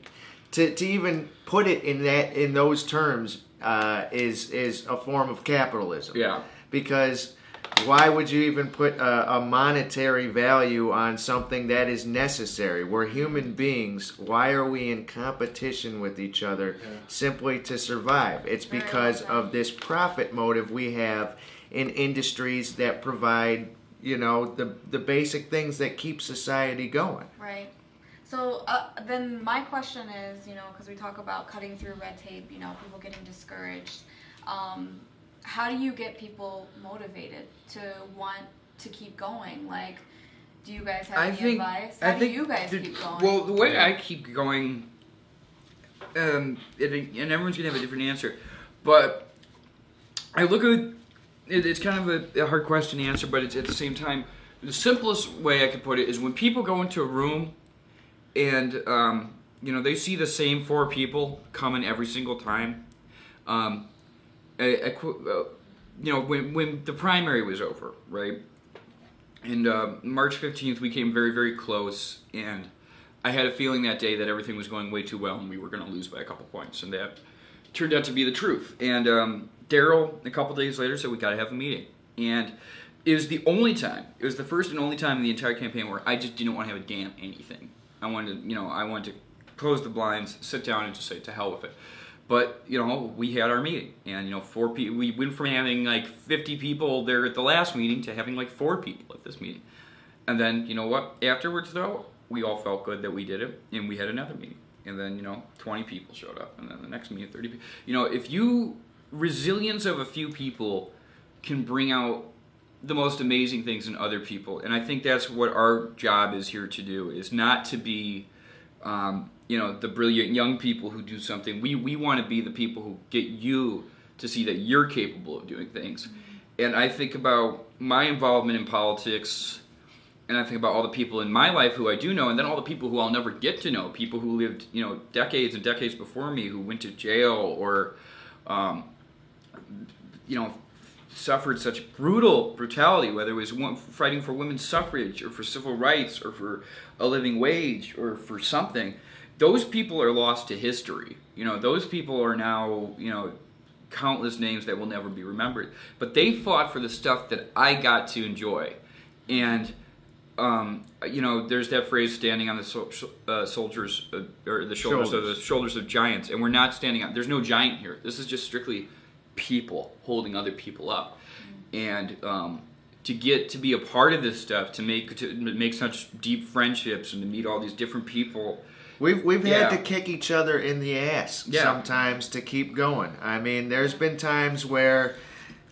to even put it in those terms is a form of capitalism. Yeah. Because why would you even put a monetary value on something that is necessary? We're human beings. Why are we in competition with each other simply to survive? It's because of this profit motive we have in industries that provide, the basic things that keep society going. Right. So then my question is, because we talk about cutting through red tape, people getting discouraged. How do you get people motivated to want to keep going? Like, do you guys have any advice? How do you guys keep going? Well, the way I keep going, and everyone's going to have a different answer, but I look at it's kind of a hard question to answer, but it's at the same time, the simplest way I could put it is when people go into a room and, they see the same 4 people coming every single time. When the primary was over, right? And March 15th, we came very, very close, and I had a feeling that day that everything was going way too well and we were going to lose by a couple points, and that turned out to be the truth. And Daryl, a couple days later, said we got to have a meeting, and it was the only time, it was the first and only time in the entire campaign where I just didn't want to have a damn anything. I wanted to close the blinds, sit down, and just say to hell with it. But, we had our meeting, and, 4 people, we went from having, 50 people there at the last meeting to having, 4 people at this meeting. And then, afterwards, though, we all felt good that we did it, and we had another meeting. And then, 20 people showed up, and then the next meeting, 30 people. Resilience of a few people can bring out the most amazing things in other people. And I think that's what our job is here to do, is not to be... the brilliant young people who do something. We want to be the people who get you to see that you're capable of doing things. And I think about my involvement in politics, and I think about all the people in my life who I do know, and then all the people who I'll never get to know, people who lived, decades and decades before me, who went to jail or, suffered such brutality, whether it was fighting for women's suffrage or for civil rights or for a living wage or for something. Those people are lost to history. Those people are now, countless names that will never be remembered. But they fought for the stuff that I got to enjoy. And, there's that phrase, standing on the shoulders of giants. And we're not standing on, there's no giant here. This is just strictly people holding other people up. And to get to be a part of this stuff, to make such deep friendships and to meet all these different people. We've had to kick each other in the ass sometimes to keep going. I mean, there's been times where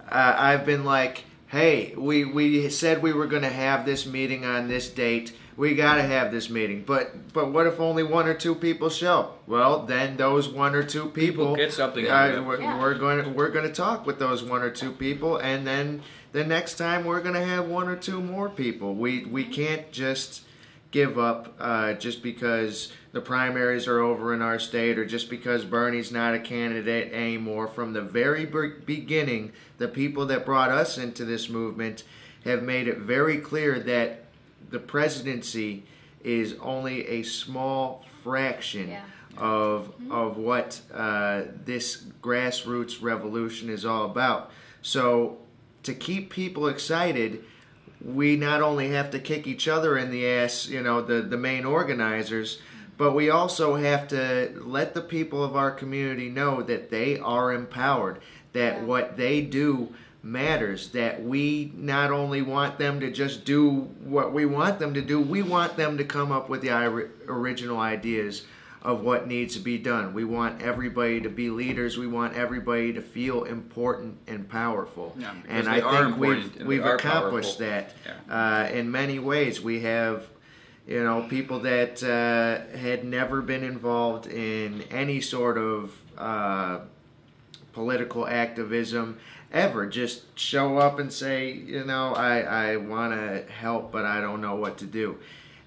I've been like, hey, we said we were going to have this meeting on this date. We got to have this meeting. But what if only 1 or 2 people show? Well, then those 1 or 2 people get something. We're going to talk with those 1 or 2 people, and then the next time we're going to have 1 or 2 more people. We can't just give up just because the primaries are over in our state, or just because Bernie's not a candidate anymore. From the very beginning, the people that brought us into this movement have made it very clear that the presidency is only a small fraction of what this grassroots revolution is all about. So to keep people excited, we not only have to kick each other in the ass, the main organizers, but we also have to let the people of our community know that they are empowered, that what they do matters, that we not only want them to just do what we want them to do, we want them to come up with the original ideas of what needs to be done. We want everybody to be leaders. We want everybody to feel important and powerful. Yeah, and I think we've accomplished that in many ways. We have, You know, people that had never been involved in any sort of political activism ever just show up and say, you know, I want to help, but I don't know what to do.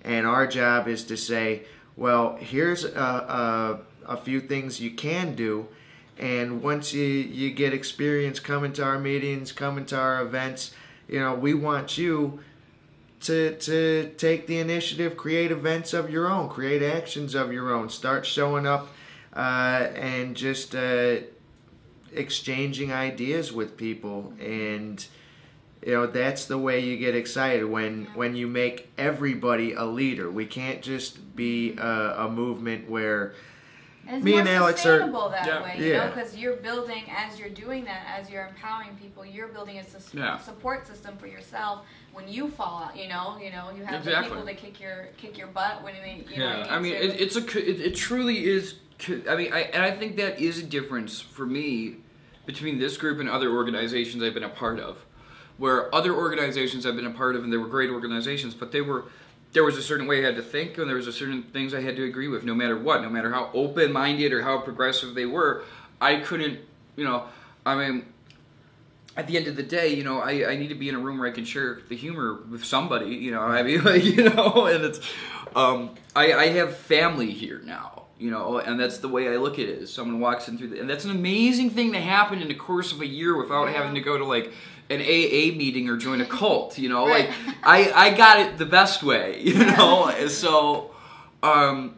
And our job is to say, well, here's a few things you can do. And once you get experience coming to our meetings, coming to our events, you know, we want you to take the initiative, create events of your own, create actions of your own, start showing up and just exchanging ideas with people. And you know, that's the way you get excited, when you make everybody a leader. We can't just be a movement where and me and Alex are that way, you know, because you're building, as you're doing that, as you're empowering people, you're building a support system for yourself. When you fall out, you know, you have the people to kick your butt when you know. I mean, it truly is. I mean, I think that is a difference for me between this group and other organizations I've been a part of. Where other organizations I've been a part of, and they were great organizations, but there was a certain way I had to think, and there was a certain things I had to agree with, no matter what, no matter how open-minded or how progressive they were. I couldn't, you know, I mean, at the end of the day, you know, I need to be in a room where I can share the humor with somebody, you know, I mean, like, you know, and it's, I have family here now, you know, and that's the way I look at it, is someone walks in through and that's an amazing thing to happen in the course of a year without having to go to, like, an AA meeting or join a cult, you know, like, I got it the best way, you know, and so, I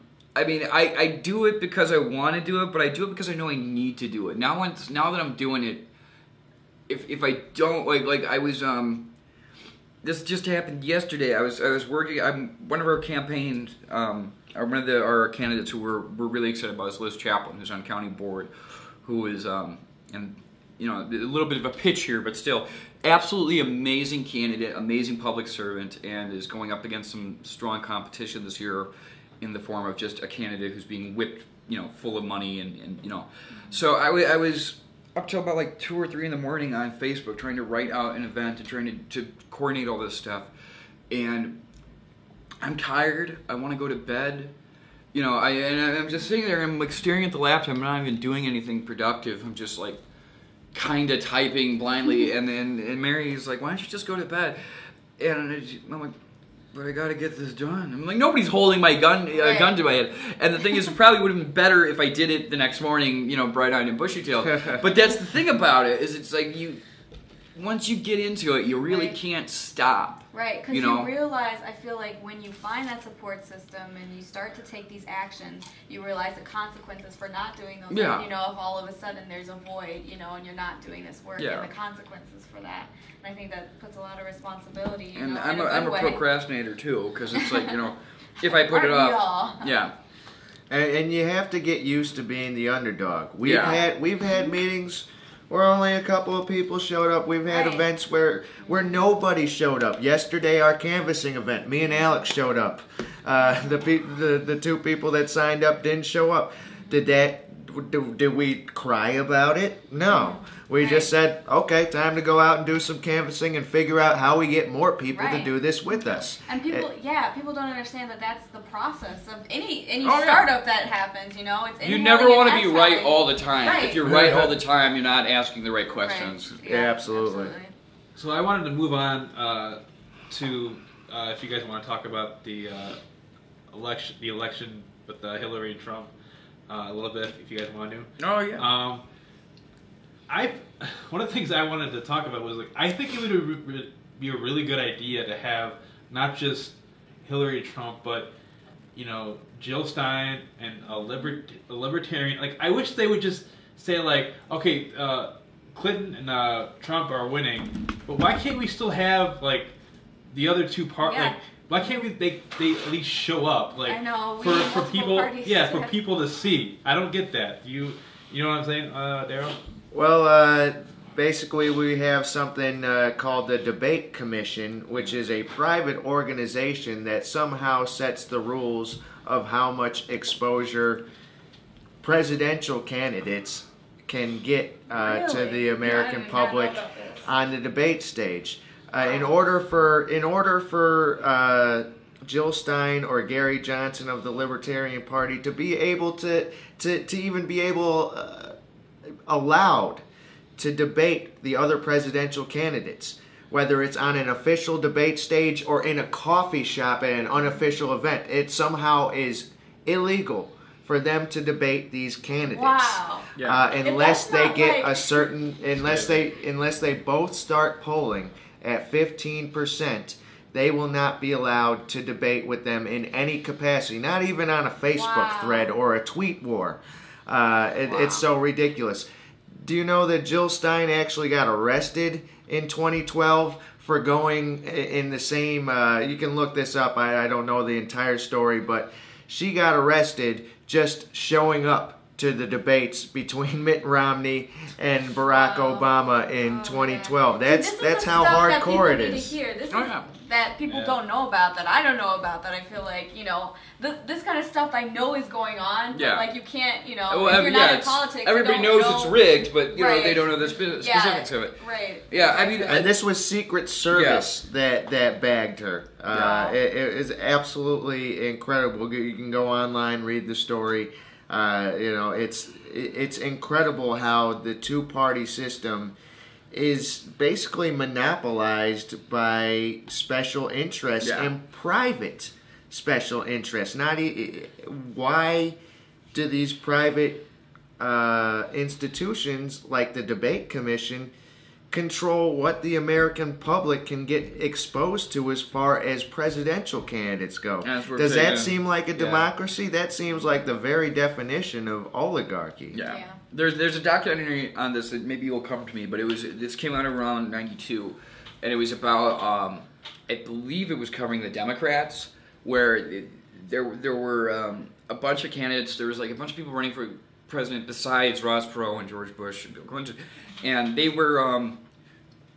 mean, I do it because I want to do it, but I do it because I know I need to do it. Now that I'm doing it, if I don't, like I was, this just happened yesterday, I was working, one of our campaigns, one of our candidates who we're really excited about is Liz Chaplin, who's on county board, who is, and you know, a little bit of a pitch here, but still, absolutely amazing candidate, amazing public servant, and is going up against some strong competition this year in the form of just a candidate who's being whipped, you know, full of money, and you know. So I was up till about like 2 or 3 in the morning on Facebook trying to write out an event and trying to coordinate all this stuff, and I'm tired. I want to go to bed. You know, I'm just sitting there, I'm like staring at the laptop. I'm not even doing anything productive. I'm just like kind of typing blindly, and Mary's like, why don't you just go to bed? And I'm like, but I gotta get this done. I'm like, nobody's holding my gun to my head. And the thing is, it probably would have been better if I did it the next morning, you know, bright-eyed and bushy-tailed. But that's the thing about it, is it's like once you get into it, you really can't stop. Right, because you realize, I feel like when you find that support system and you start to take these actions, you realize the consequences for not doing those. You know, if all of a sudden there's a void, you know, and you're not doing this work, and the consequences for that. And I think that puts a lot of responsibility, you know, I'm a procrastinator too, because it's like, you know, if I put it off, and you have to get used to being the underdog. We've had meetings where only a couple of people showed up. We've had events where nobody showed up. Yesterday, our canvassing event, me and Alex showed up. The 2 people that signed up didn't show up. Did we cry about it? No. We just said, okay, time to go out and do some canvassing and figure out how we get more people to do this with us. And people don't understand that that's the process of any startup that happens, you know. It's you never want to be right all the time. If you're right all the time, you're not asking the right questions. Yeah, absolutely. So I wanted to move on to, if you guys want to talk about the election with Hillary and Trump a little bit, if you guys want to. Oh, yeah. One of the things I wanted to talk about was, like, I think it would be a really good idea to have not just Hillary and Trump, but, you know, Jill Stein and a libertarian. Like, I wish they would just say, like, okay, Clinton and Trump are winning, but why can't we still have, like, the other two parties? Like, why can't they at least show up, like, I know, for people? For people to see. I don't get that. You know what I'm saying, Daryl? Well, basically we have something called the Debate Commission, which is a private organization that somehow sets the rules of how much exposure presidential candidates can get to the American public on the debate stage. In order for Jill Stein or Gary Johnson of the Libertarian Party to be able to even be able allowed to debate the other presidential candidates, whether it's on an official debate stage or in a coffee shop at an unofficial event. It somehow is illegal for them to debate these candidates. Wow. Unless they get a certain, unless they both start polling at 15%, they will not be allowed to debate with them in any capacity, not even on a Facebook thread or a tweet war. It's so ridiculous. Do you know that Jill Stein actually got arrested in 2012 for going in the same, you can look this up, I don't know the entire story, but she got arrested just showing up to the debates between Mitt Romney and Barack Obama in 2012. That's how hardcore it is. This is that people don't know about, that I don't know about, that I feel like, you know, this kind of stuff I know is going on, but like you can't, you know, if you're not in politics, everybody knows it's rigged, but you know, they don't know the specifics of it. Right. Yeah, I mean, and this was Secret Service that bagged her. It is absolutely incredible. You can go online, read the story. You know, it's incredible how the two-party system is basically monopolized by special interests and private special interests. Why do these private institutions like the Debate Commission control what the American public can get exposed to as far as presidential candidates go? Does that seem like a democracy? That seems like the very definition of oligarchy. Yeah. There's a documentary on this that maybe will come to me, but this came out around '92, and it was about I believe it was covering the Democrats, where there were a bunch of candidates. There was like a bunch of people running for president besides Ross Perot and George Bush and Bill Clinton, and they were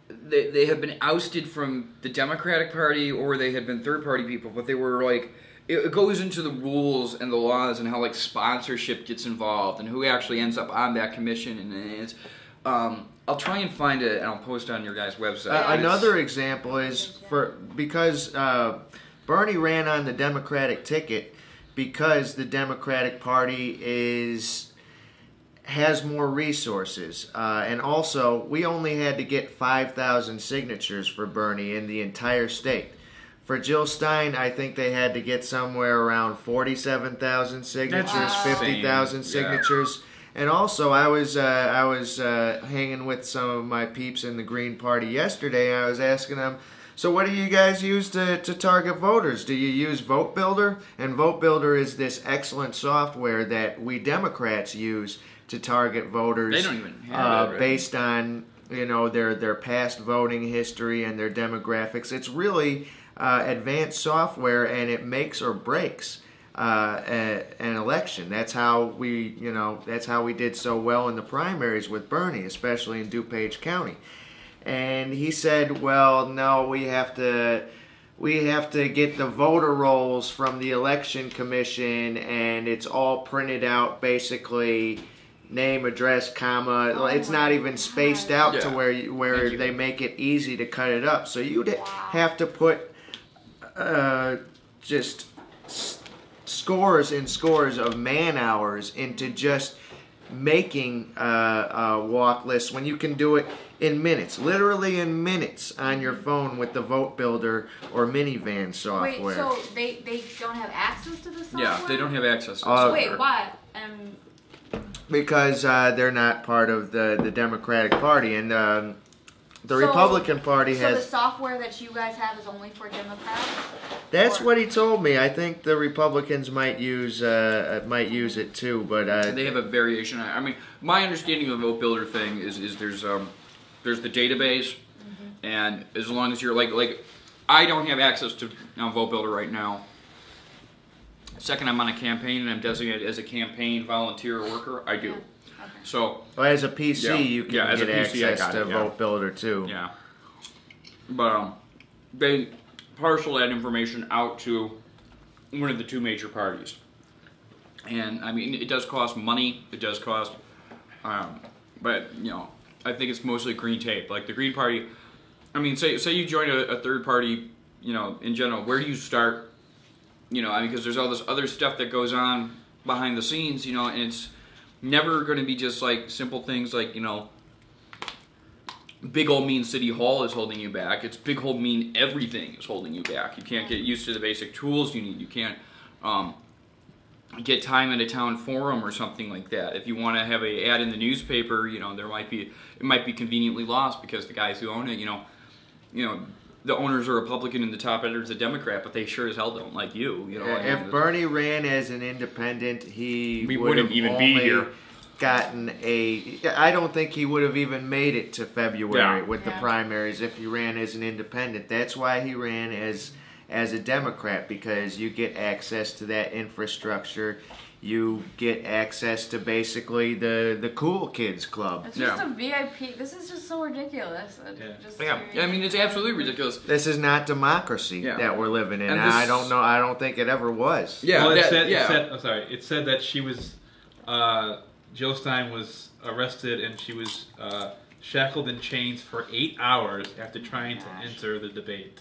they had been ousted from the Democratic Party, or they had been third party people, but they were like, it goes into the rules and the laws and how like sponsorship gets involved and who actually ends up on that commission, and it's I'll try and find it and I'll post it on your guys' website. Another example is because Bernie ran on the Democratic ticket because the Democratic Party has more resources, and also we only had to get 5,000 signatures for Bernie in the entire state. For Jill Stein, I think they had to get somewhere around 47,000 signatures, 50,000 signatures. And also, I was hanging with some of my peeps in the Green Party yesterday, and I was asking them, so what do you guys use to target voters? Do you use Vote Builder? And Vote Builder is this excellent software that we Democrats use to target voters. They don't even have it, right? Based on, you know, their past voting history and their demographics. It's really advanced software, and it makes or breaks an election. That's how we did so well in the primaries with Bernie, especially in DuPage County. And he said, well, no, we have to get the voter rolls from the election commission, and it's all printed out, basically name, address, comma. It's not even spaced out to where they make it easy to cut it up. So you'd have to put just scores and scores of man hours into just making a walk list when you can do it in minutes, literally in minutes on your phone with the Vote Builder or Minivan software. Wait, so they don't have access to the software? Yeah, they don't have access to the software. Wait, why? Because they're not part of the Democratic Party, and the Republican Party has... So the software that you guys have is only for Democrats? That's what he told me. I think the Republicans might use it too, but... they have a variation. I mean, my understanding of the Vote Builder thing is there's the database, and as long as you're like I don't have access to Vote Builder right now. Second, I'm on a campaign and I'm designated as a campaign volunteer or worker. I do. Okay. So, well, as a PC, you can get access to Vote Builder too. Yeah, but they parcel that information out to one of the two major parties, and I mean it does cost money. It does cost, but you know, I think it's mostly green tape. Like the Green Party, I mean, say you join a third party, you know, in general, where do you start You know, I mean, because there's all this other stuff that goes on behind the scenes, you know, and it's never going to be just like simple things like, you know, big old mean City Hall is holding you back. It's big old mean everything is holding you back. You can't get used to the basic tools you need. You can't get time at a town forum or something like that. If you want to have a ad in the newspaper, you know, it might be conveniently lost because the guys who own it, you know, the owners are Republican and the top editor's a Democrat, but they sure as hell don't like you. You know, if Bernie ran as an independent, we wouldn't even be here. Gotten I don't think he would have even made it to February with the primaries if he ran as an independent. That's why he ran as a Democrat, because you get access to that infrastructure. You get access to basically the cool kids club. It's just a VIP. This is just so ridiculous. I mean, it's absolutely ridiculous. This is not democracy that we're living in. I don't think it ever was. Yeah. Well, it said that she was, Jill Stein was arrested and she was shackled in chains for 8 hours after trying to enter the debate.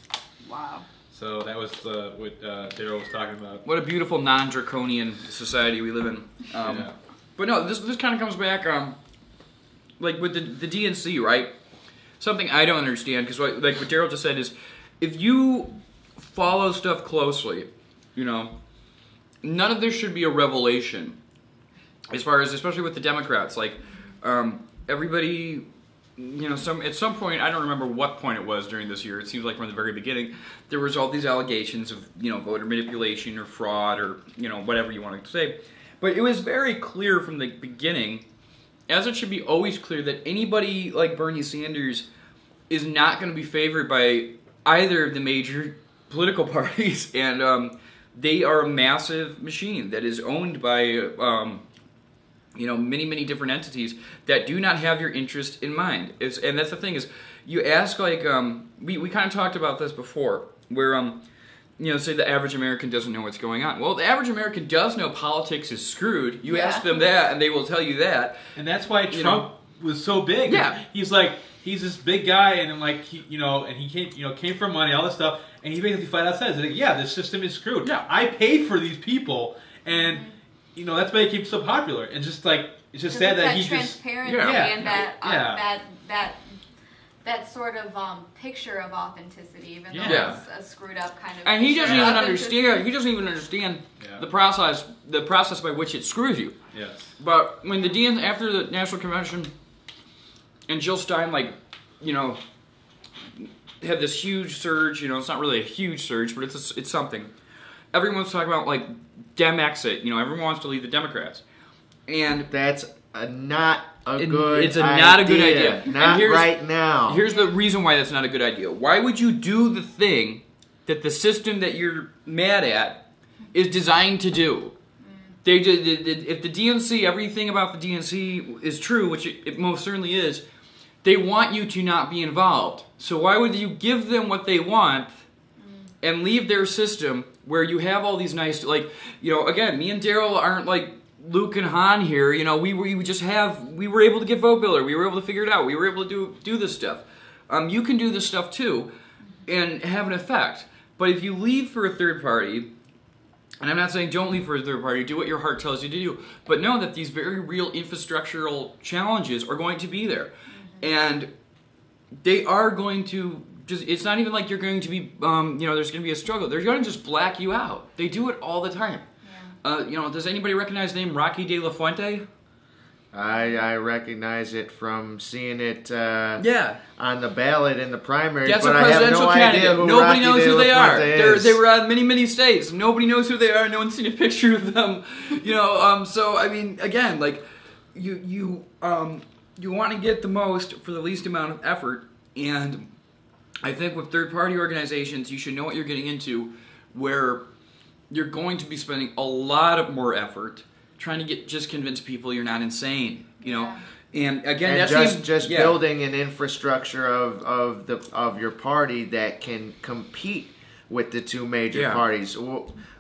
Wow. So that was what Daryl was talking about. What a beautiful non-draconian society we live in. But no, this kind of comes back, like with the DNC, right? Something I don't understand, because like what Daryl just said is, if you follow stuff closely, you know, none of this should be a revelation. As far as, especially with the Democrats, like everybody, you know, at some point, I don't remember what point it was during this year. It seems like from the very beginning, there was all these allegations of, you know, voter manipulation or fraud or, you know, whatever you want to say. But it was very clear from the beginning, as it should be always clear, that anybody like Bernie Sanders is not going to be favored by either of the major political parties, and they are a massive machine that is owned by you know, many different entities that do not have your interest in mind. And that's the thing is, you ask like we kind of talked about this before, where you know, say the average American doesn't know what's going on. Well, the average American does know politics is screwed. You ask them that, and they will tell you that. And that's why Trump was so big. Yeah, he's this big guy, and then like he came from money, all this stuff, and he basically flat out says, like, yeah, the system is screwed. Yeah, I paid for these people, and you know, that's why he became so popular. And just like, it's just sad that he transparency and that sort of picture of authenticity, even though it's a screwed up kind of. And he doesn't even understand. He doesn't even understand the process by which it screws you. Yes. But when after the National Convention, and Jill Stein, like, you know, had this huge surge. You know, it's not really a huge surge, but it's something. Everyone's talking about like Dem exit. You know, everyone wants to leave the Democrats, and that's not a good idea. It's not a good idea. Not right now. Here's the reason why that's not a good idea. Why would you do the thing that the system that you're mad at is designed to do? If the DNC, everything about the DNC is true, which it most certainly is, they want you to not be involved. So why would you give them what they want and leave their system where you have all these nice, like, you know, again, me and Daryl aren't like Luke and Han here. You know, we were able to get Vote Builder. We were able to figure it out. We were able to do this stuff. You can do this stuff too and have an effect. But if you leave for a third party, and I'm not saying don't leave for a third party, do what your heart tells you to do, but know that these very real infrastructural challenges are going to be there. And they are going to it's not even like you're going to be, you know, there's going to be a struggle. They're going to just black you out. They do it all the time. Yeah. You know, does anybody recognize the name Rocky De La Fuente? I recognize it from seeing it on the ballot in the primary. That's but a presidential I have no candidate. idea who Nobody Rocky knows De who La they are. Fuente is. They were on many states. Nobody knows who they are. No one's seen a picture of them. You know, so I mean, again, like you want to get the most for the least amount of effort, and I think with third-party organizations, you should know what you're getting into, where you're going to be spending a lot of more effort trying to just convince people you're not insane, you know. And again, that's just building an infrastructure of your party that can compete with the two major parties.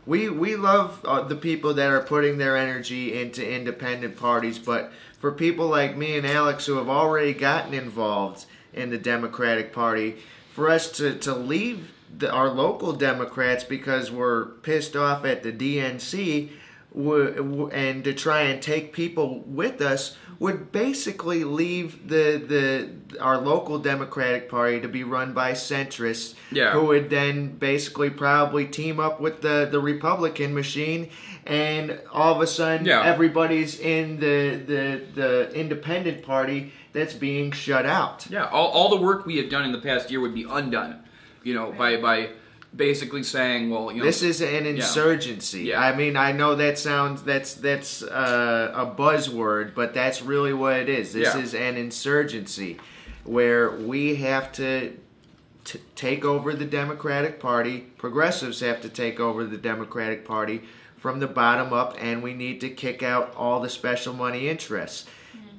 We love the people that are putting their energy into independent parties, but for people like me and Alex who have already gotten involved in the Democratic Party, for us to leave our local Democrats, because we're pissed off at the DNC, and to try and take people with us, would basically leave our local Democratic Party to be run by centrists, who would then basically probably team up with the Republican machine, and all of a sudden everybody's in the Independent Party that's being shut out. Yeah, all the work we had done in the past year would be undone, by basically saying, well, this is an insurgency. Yeah. I mean, I know that sounds that's a buzzword, but that's really what it is. This is an insurgency where we have to take over the Democratic Party. Progressives have to take over the Democratic Party from the bottom up, and we need to kick out all the special money interests.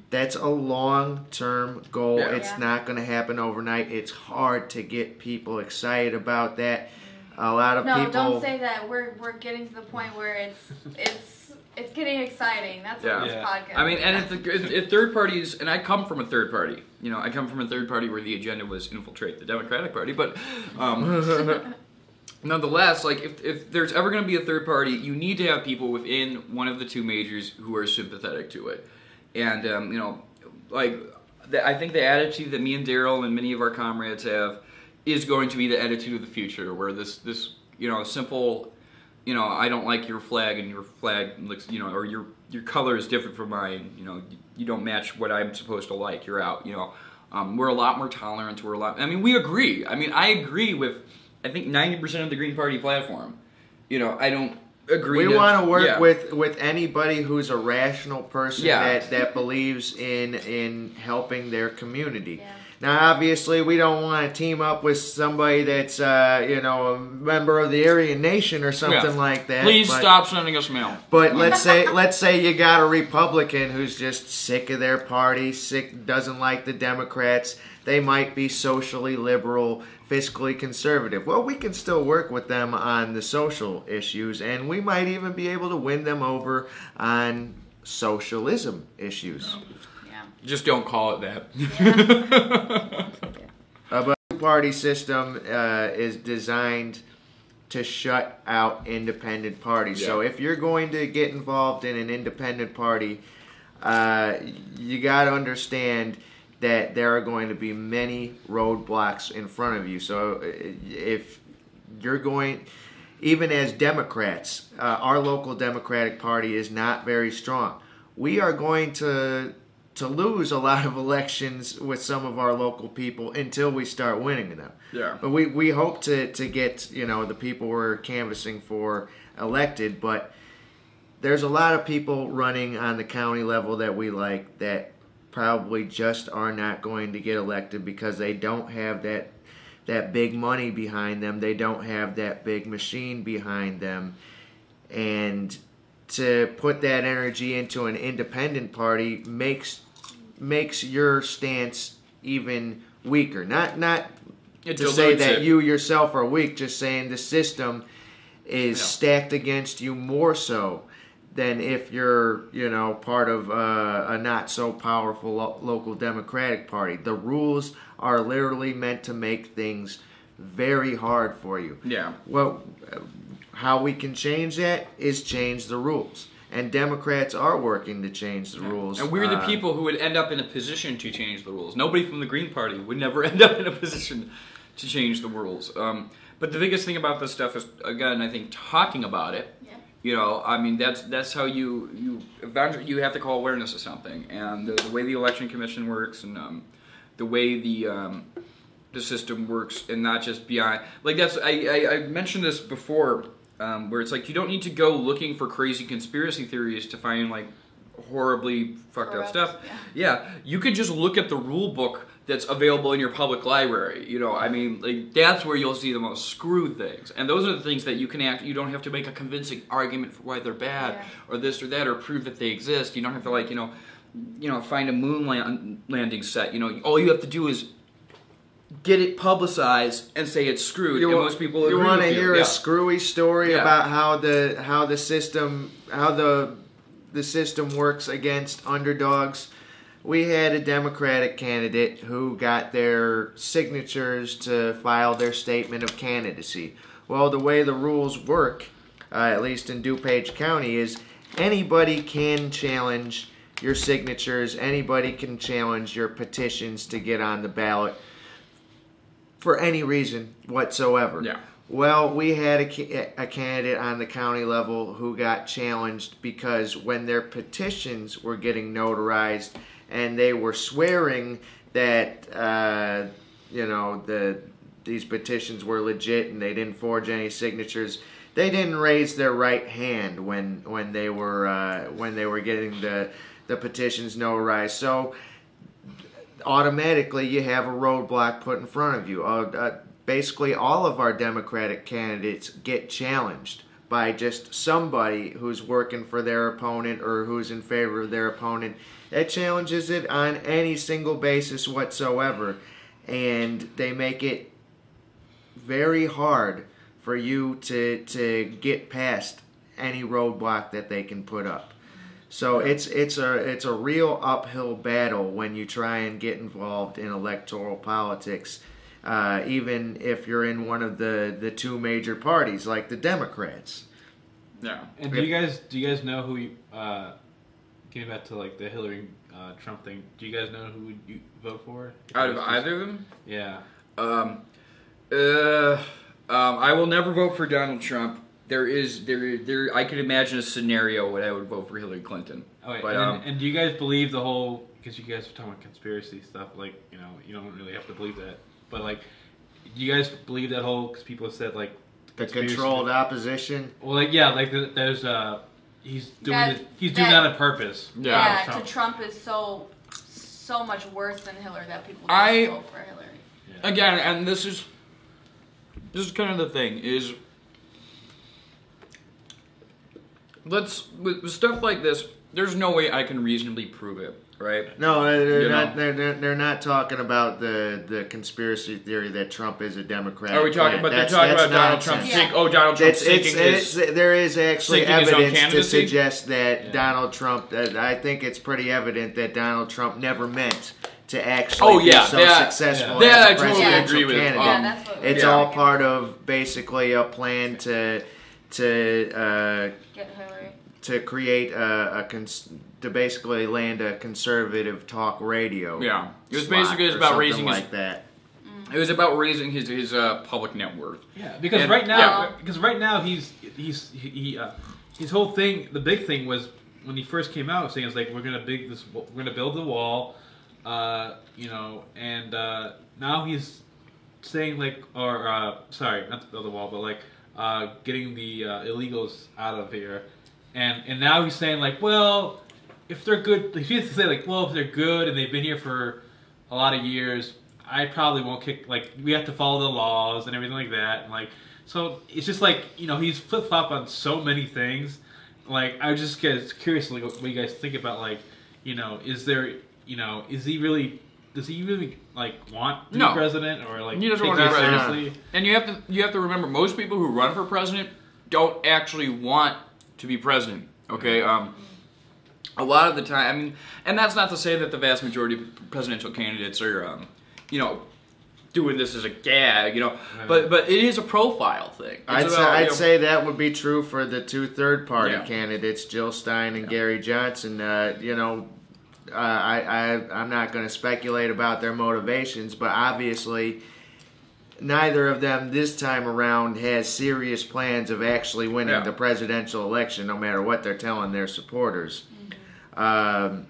That's a long-term goal. It's not going to happen overnight. It's hard to get people excited about that. A lot of people. No, don't say that. We're getting to the point where it's getting exciting. That's what this podcast. I mean, and if third parties, and I come from a third party. I come from a third party where the agenda was infiltrate the Democratic Party, but. Nonetheless, like if there's ever going to be a third party, you need to have people within one of the two majors who are sympathetic to it. And, I think the attitude that me and Daryl and many of our comrades have is going to be the attitude of the future, where this simple, I don't like your flag and your flag looks, or your color is different from mine, you don't match what I'm supposed to like, you're out, We're a lot more tolerant, we agree. I agree with, I think, 90% of the Green Party platform. I don't agree. We want to work with anybody who's a rational person that believes in helping their community. Yeah. Now, obviously, we don't want to team up with somebody that's a member of the Aryan Nation or something like that. Please stop sending us mail. But let's say you got a Republican who's just sick of their party, doesn't like the Democrats. They might be socially liberal, fiscally conservative. Well, we can still work with them on the social issues, and we might even be able to win them over on socialism issues. Yeah. Just don't call it that. The two-party system is designed to shut out independent parties. Yeah. So if you're going to get involved in an independent party, you got to understand that there are going to be many roadblocks in front of you. So if you're going, even as Democrats, our local Democratic Party is not very strong. We are going to lose a lot of elections with some of our local people until we start winning them. Yeah. But we hope to get the people we're canvassing for elected. But there's a lot of people running on the county level that we like that probably just are not going to get elected because they don't have that big money behind them. They don't have that big machine behind them. And to put that energy into an independent party makes your stance even weaker. Not to say that you yourself are weak, just saying the system is stacked against you more so than if you're, part of a not so powerful local Democratic Party. The rules are literally meant to make things very hard for you. Yeah. Well, how we can change that is change the rules. And Democrats are working to change the rules. And we're the people who would end up in a position to change the rules. Nobody from the Green Party would never end up in a position to change the rules. But the biggest thing about this stuff is, again, I think talking about it. Yeah. That's how you eventually you have to call awareness of something. And the way the Election Commission works, and the way the system works, and not just beyond. Like I mentioned this before. Where it's like you don't need to go looking for crazy conspiracy theories to find like horribly fucked up stuff. Yeah, you could just look at the rule book that's available in your public library. That's where you'll see the most screwed things. And those are the things that you can you don't have to make a convincing argument for why they're bad or this or that or prove that they exist. You don't have to find a moon landing set. All you have to do is get it publicized and say it's screwed. And most people agree. You want to with hear a screwy story about how the system works against underdogs? we had a Democratic candidate who got their signatures to file their statement of candidacy. Well, the way the rules work, at least in DuPage County, is anybody can challenge your signatures, anybody can challenge your petitions to get on the ballot for any reason whatsoever. Yeah. Well, we had a candidate on the county level who got challenged because when their petitions were getting notarized and they were swearing that these petitions were legit and they didn't forge any signatures, they didn't raise their right hand when they were getting the petitions notarized. So automatically you have a roadblock put in front of you. Basically, all of our Democratic candidates get challenged by just somebody who's working for their opponent or who's in favor of their opponent. That challenges it on any single basis whatsoever. And they make it very hard for you to get past any roadblock that they can put up. So it's a real uphill battle when you try and get involved in electoral politics. Even if you're in one of the two major parties, like the Democrats. Yeah. And do you guys know who? Getting back to like the Hillary Trump thing, do you guys know who you vote for? Out of either of them? Yeah. I will never vote for Donald Trump. I could imagine a scenario where I would vote for Hillary Clinton. Okay. But, and do you guys believe the whole? Because you guys are talking about conspiracy stuff, like you don't really have to believe that. But like, do you guys believe that whole? Because people have said like the controlled opposition. Well, like there's he's doing that on purpose. Yeah, Trump is so much worse than Hillary that people just vote for Hillary. Yeah. Again, and this is kind of the thing is, with stuff like this, there's no way I can reasonably prove it. Right? No, they're not talking about the conspiracy theory that Trump is a Democrat. Are we talking about? They're talking about Donald Trump. Donald Trump sinking there is actually evidence to candidacy? suggest that Donald Trump. I think it's pretty evident that Donald Trump never meant to actually be successful as a presidential candidate. That's what it's all part of basically a plan to get Hillary. To create to basically land a conservative talk radio. Yeah, it was basically about raising like that. It was about raising his public net worth. Yeah, because right now his whole thing, the big thing was when he first came out, saying it's like we're gonna build the wall, and now he's saying like, sorry, not to build the wall, but like getting the illegals out of here. And now he's saying like, well, if they're good, he has to say like, well, if they're good and they've been here for a lot of years, I probably won't kick. Like, we have to follow the laws and everything like that. And like, so it's just like he's flip flop on so many things. Like, I was just curious, like, what you guys think about like, is there, is he really? Does he really like want to be president or like he doesn't want to be president? And you have to remember, most people who run for president don't actually want to be president, okay? A lot of the time, I mean, and that's not to say that the vast majority of presidential candidates are, doing this as a gag, but it is a profile thing. I'd say that would be true for the two third-party candidates, Jill Stein and Gary Johnson. I'm not going to speculate about their motivations, but obviously neither of them this time around has serious plans of actually winning the presidential election, no matter what they're telling their supporters. But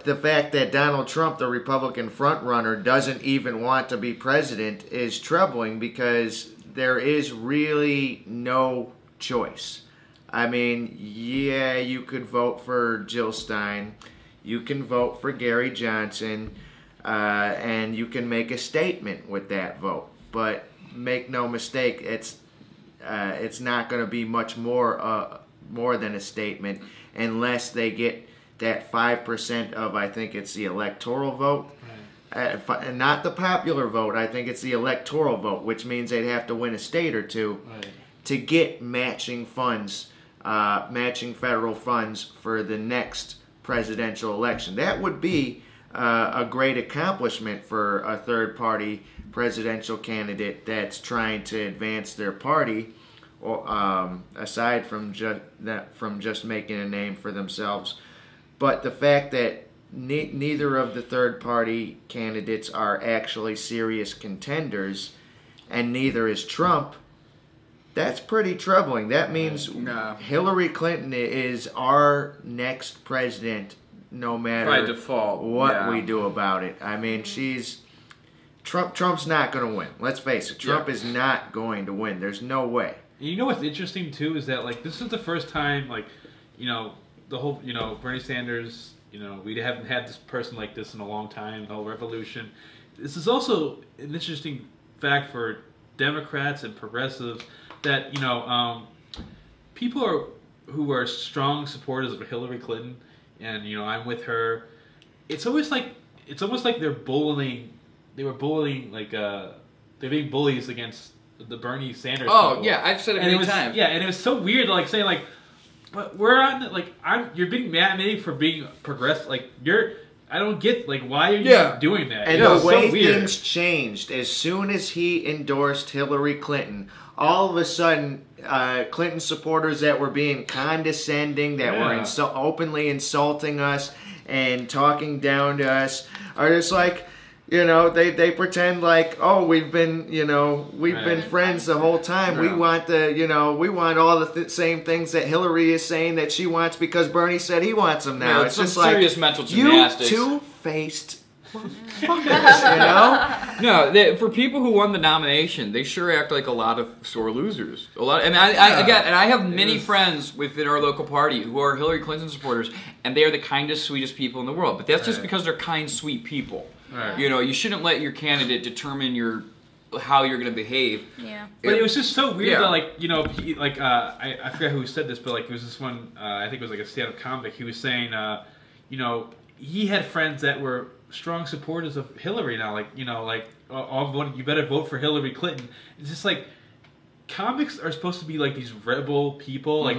the fact that Donald Trump, the Republican frontrunner, doesn't even want to be president is troubling because there is really no choice. I mean, you could vote for Jill Stein, you can vote for Gary Johnson, and you can make a statement with that vote. But make no mistake, it's not going to be much more than a statement unless they get that 5% of, I think it's the electoral vote. Right. Not the popular vote. I think it's the electoral vote, which means they'd have to win a state or two to get matching funds, matching federal funds for the next presidential election. That would be a great accomplishment for a third-party presidential candidate that's trying to advance their party, aside from just making a name for themselves. But the fact that neither of the third-party candidates are actually serious contenders, and neither is Trump, that's pretty troubling. That means Hillary Clinton is our next president, no matter by default what we do about it. I mean, Trump's not going to win. Let's face it. Trump is not going to win. There's no way. And you know what's interesting too is that like this is the first time the whole Bernie Sanders, we haven't had this person like this in a long time. The whole revolution. This is also an interesting fact for Democrats and progressives that people who are strong supporters of Hillary Clinton, and I'm with her. It's almost like they're bullying. They were bullying they're being bullies against the Bernie Sanders. Oh people. yeah, I've said it many times. Yeah, and it was so weird, saying but we're on you're being mad at me for being progressive. I don't get why are you doing that? And the way things changed as soon as he endorsed Hillary Clinton, all of a sudden, Clinton supporters that were being condescending, that were openly insulting us and talking down to us, are just they pretend we've been been friends the whole time. Yeah. We want all the same things that Hillary is saying that she wants because Bernie said he wants them now. Yeah, it's just serious mental gymnastics. You two-faced fuckers, No, for people who won the nomination, they sure act like a lot of sore losers. I have many friends within our local party who are Hillary Clinton supporters, and they are the kindest, sweetest people in the world. But that's just because they're kind, sweet people. Right. You shouldn't let your candidate determine how you're going to behave. Yeah. But it was just so weird that I forgot who said this, but it was this one. I think it was a stand-up comic. He was saying, he had friends that were strong supporters of Hillary now. You better vote for Hillary Clinton. It's just comics are supposed to be these rebel people,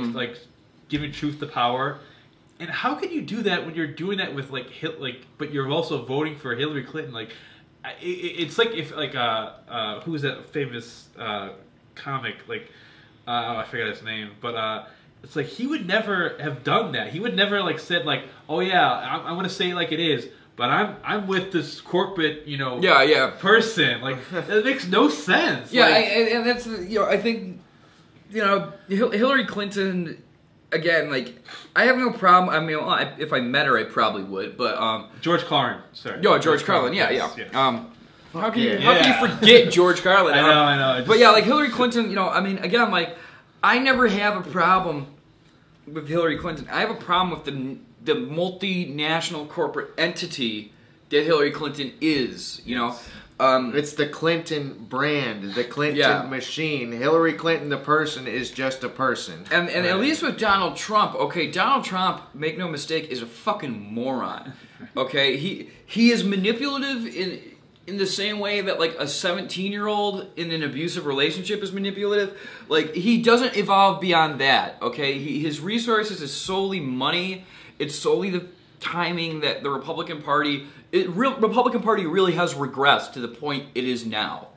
giving truth to power. And how can you do that when you're doing that with but you're also voting for Hillary Clinton? It's if who is that famous comic? I forget his name, but it's he would never have done that. He would never said oh yeah, I'm going to say it like it is, but I'm with this corporate person. That makes no sense. Yeah, and that's I think Hillary Clinton. Again, I have no problem. I mean, if I met her, I probably would. But George Carlin, sorry. George Carlin. Yeah. How can you forget George Carlin? I know. But Hillary Clinton. Again, I never have a problem with Hillary Clinton. I have a problem with the multinational corporate entity that Hillary Clinton is. It's the Clinton brand, the Clinton machine. Hillary Clinton, the person, is just a person. And at least with Donald Trump, Donald Trump, make no mistake, is a fucking moron. Okay, he is manipulative in the same way that a 17-year-old in an abusive relationship is manipulative. He doesn't evolve beyond that. Okay, his resources is solely money. It's solely the timing that the Republican Party really has regressed to the point it is now.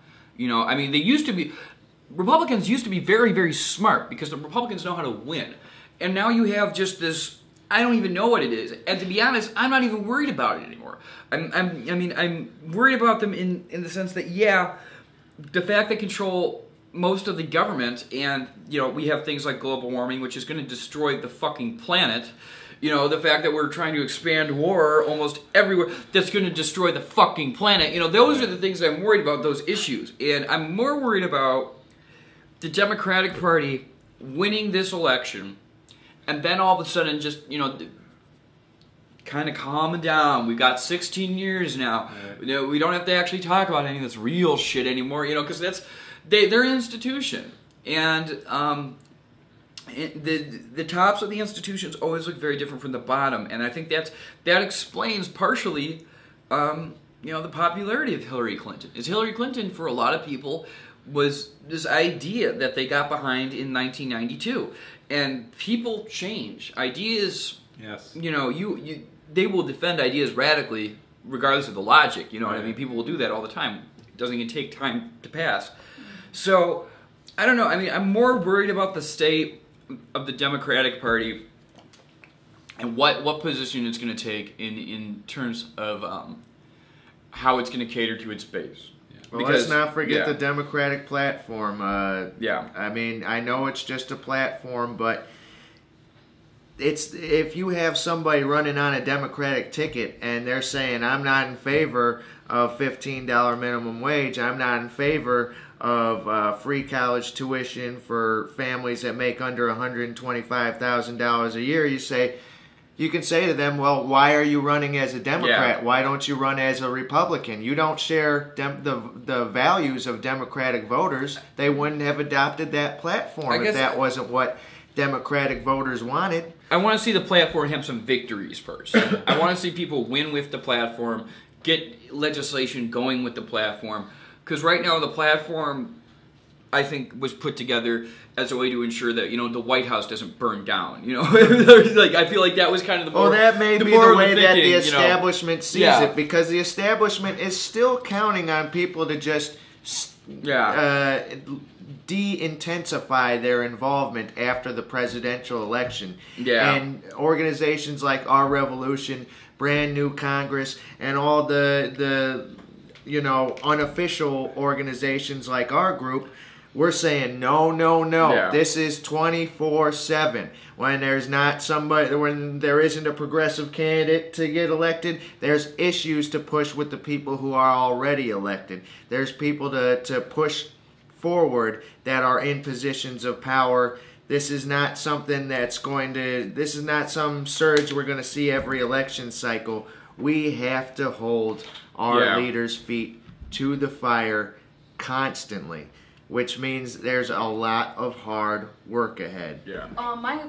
Republicans used to be very, very smart because the Republicans know how to win. And now you have just this, I don't even know what it is. And to be honest, I'm not even worried about it anymore. I'm worried about them in the sense that, the fact they control most of the government and, we have things like global warming, which is going to destroy the fucking planet. The fact that we're trying to expand war almost everywhere, that's going to destroy the fucking planet. Those are the things that I'm worried about, those issues. And I'm more worried about the Democratic Party winning this election and then all of a sudden just, kind of calming down. We've got 16 years now. Right. We don't have to actually talk about any of this real shit anymore, because they're an institution. And the tops of the institutions always look very different from the bottom, and I think that explains partially, the popularity of Hillary Clinton. Hillary Clinton, for a lot of people, was this idea that they got behind in 1992, and people change. Ideas Yes. You know, they will defend ideas radically regardless of the logic. You know what I mean? People will do that all the time. It doesn't even take time to pass. So, I don't know. I mean, I'm more worried about the state of the Democratic Party and what position it's going to take in terms of how it's going to cater to its base. Well, let's not forget the Democratic platform. I mean, I know it's just a platform, but if you have somebody running on a Democratic ticket and they're saying, I'm not in favor of $15 minimum wage, I'm not in favor of free college tuition for families that make under $125,000 a year, you can say to them, well, why are you running as a Democrat? Yeah. Why don't you run as a Republican? You don't share the values of Democratic voters. They wouldn't have adopted that platform if that wasn't what Democratic voters wanted. I want to see the platform have some victories first. I want to see people win with the platform, get legislation going with the platform. Because right now the platform, I think, was put together as a way to ensure that, you know, the White House doesn't burn down. You know, like I feel like that was kind of the more. Well, that may be the way that the establishment sees it, because the establishment is still counting on people to just de-intensify their involvement after the presidential election. Yeah. And organizations like Our Revolution, Brand New Congress, and all the unofficial organizations like our group, we're saying no. Yeah. This is 24/7. When there isn't a progressive candidate to get elected, there's issues to push with the people who are already elected. There's people to push forward that are in positions of power. This is not something this is not some surge we're going to see every election cycle. We have to hold our leaders' feet to the fire constantly, which means there's a lot of hard work ahead. Yeah. I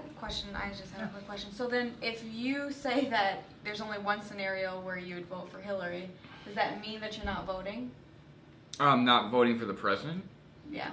just had a quick question. So then, if you say that there's only one scenario where you would vote for Hillary, does that mean that you're not voting? Not voting for the president? Yeah.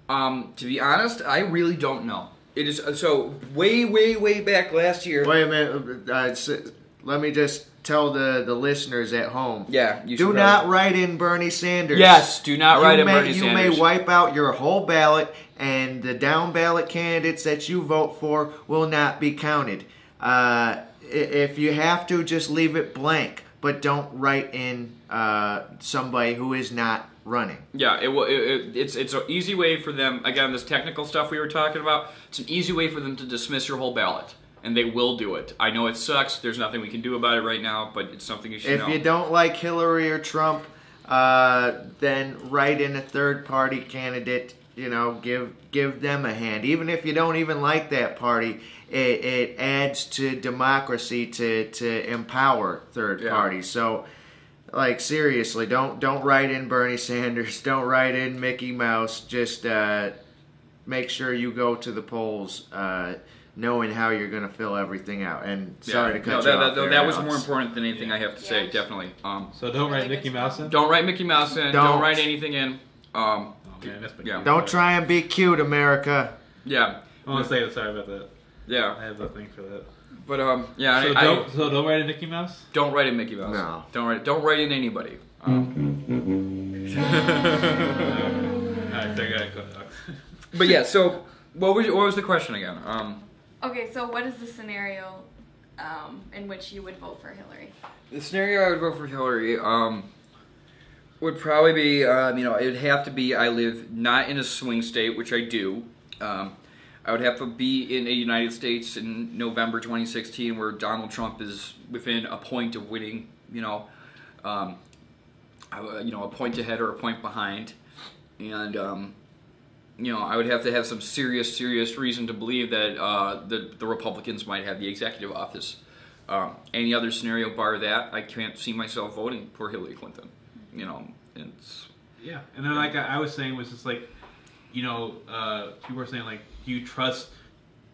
To be honest, I really don't know. It is so way back last year. Wait a minute. Let me just tell the listeners at home. Yeah, you should do not write in Bernie Sanders. Yes, do not write in Bernie Sanders. You may wipe out your whole ballot, and the down ballot candidates that you vote for will not be counted. If you have to, just leave it blank, but don't write in somebody who is not running. Yeah, it's an easy way for them. Again, this technical stuff we were talking about. It's an easy way for them to dismiss your whole ballot. And they will do it. I know it sucks. There's nothing we can do about it right now, but it's something you should know. If you don't like Hillary or Trump, then write in a third-party candidate. You know, give them a hand. Even if you don't even like that party, it adds to democracy to empower third parties. So, like, seriously, don't write in Bernie Sanders. Don't write in Mickey Mouse. Just make sure you go to the polls. Knowing how you're going to fill everything out. And sorry to cut you off there, that was more important than anything I have to say, definitely. So don't write Mickey Mouse in? Don't write Mickey Mouse in. Don't write anything in. Don't try and be cute, America. Yeah. I want to say sorry about that. Yeah. I have a thing for that. But, So don't write in Mickey Mouse? Don't write in Mickey Mouse. No. Don't write in anybody. But yeah, so what was the question again? Okay, so what is the scenario in which you would vote for Hillary? The scenario I would vote for Hillary would probably be, it would have to be I live not in a swing state, which I do. I would have to be in a United States in November 2016 where Donald Trump is within a point of winning, a point ahead or a point behind. And, I would have to have some serious reason to believe that the Republicans might have the executive office. Any other scenario bar that, I can't see myself voting for Hillary Clinton. It's... Yeah, and then like I was saying was just like, people were saying like, do you trust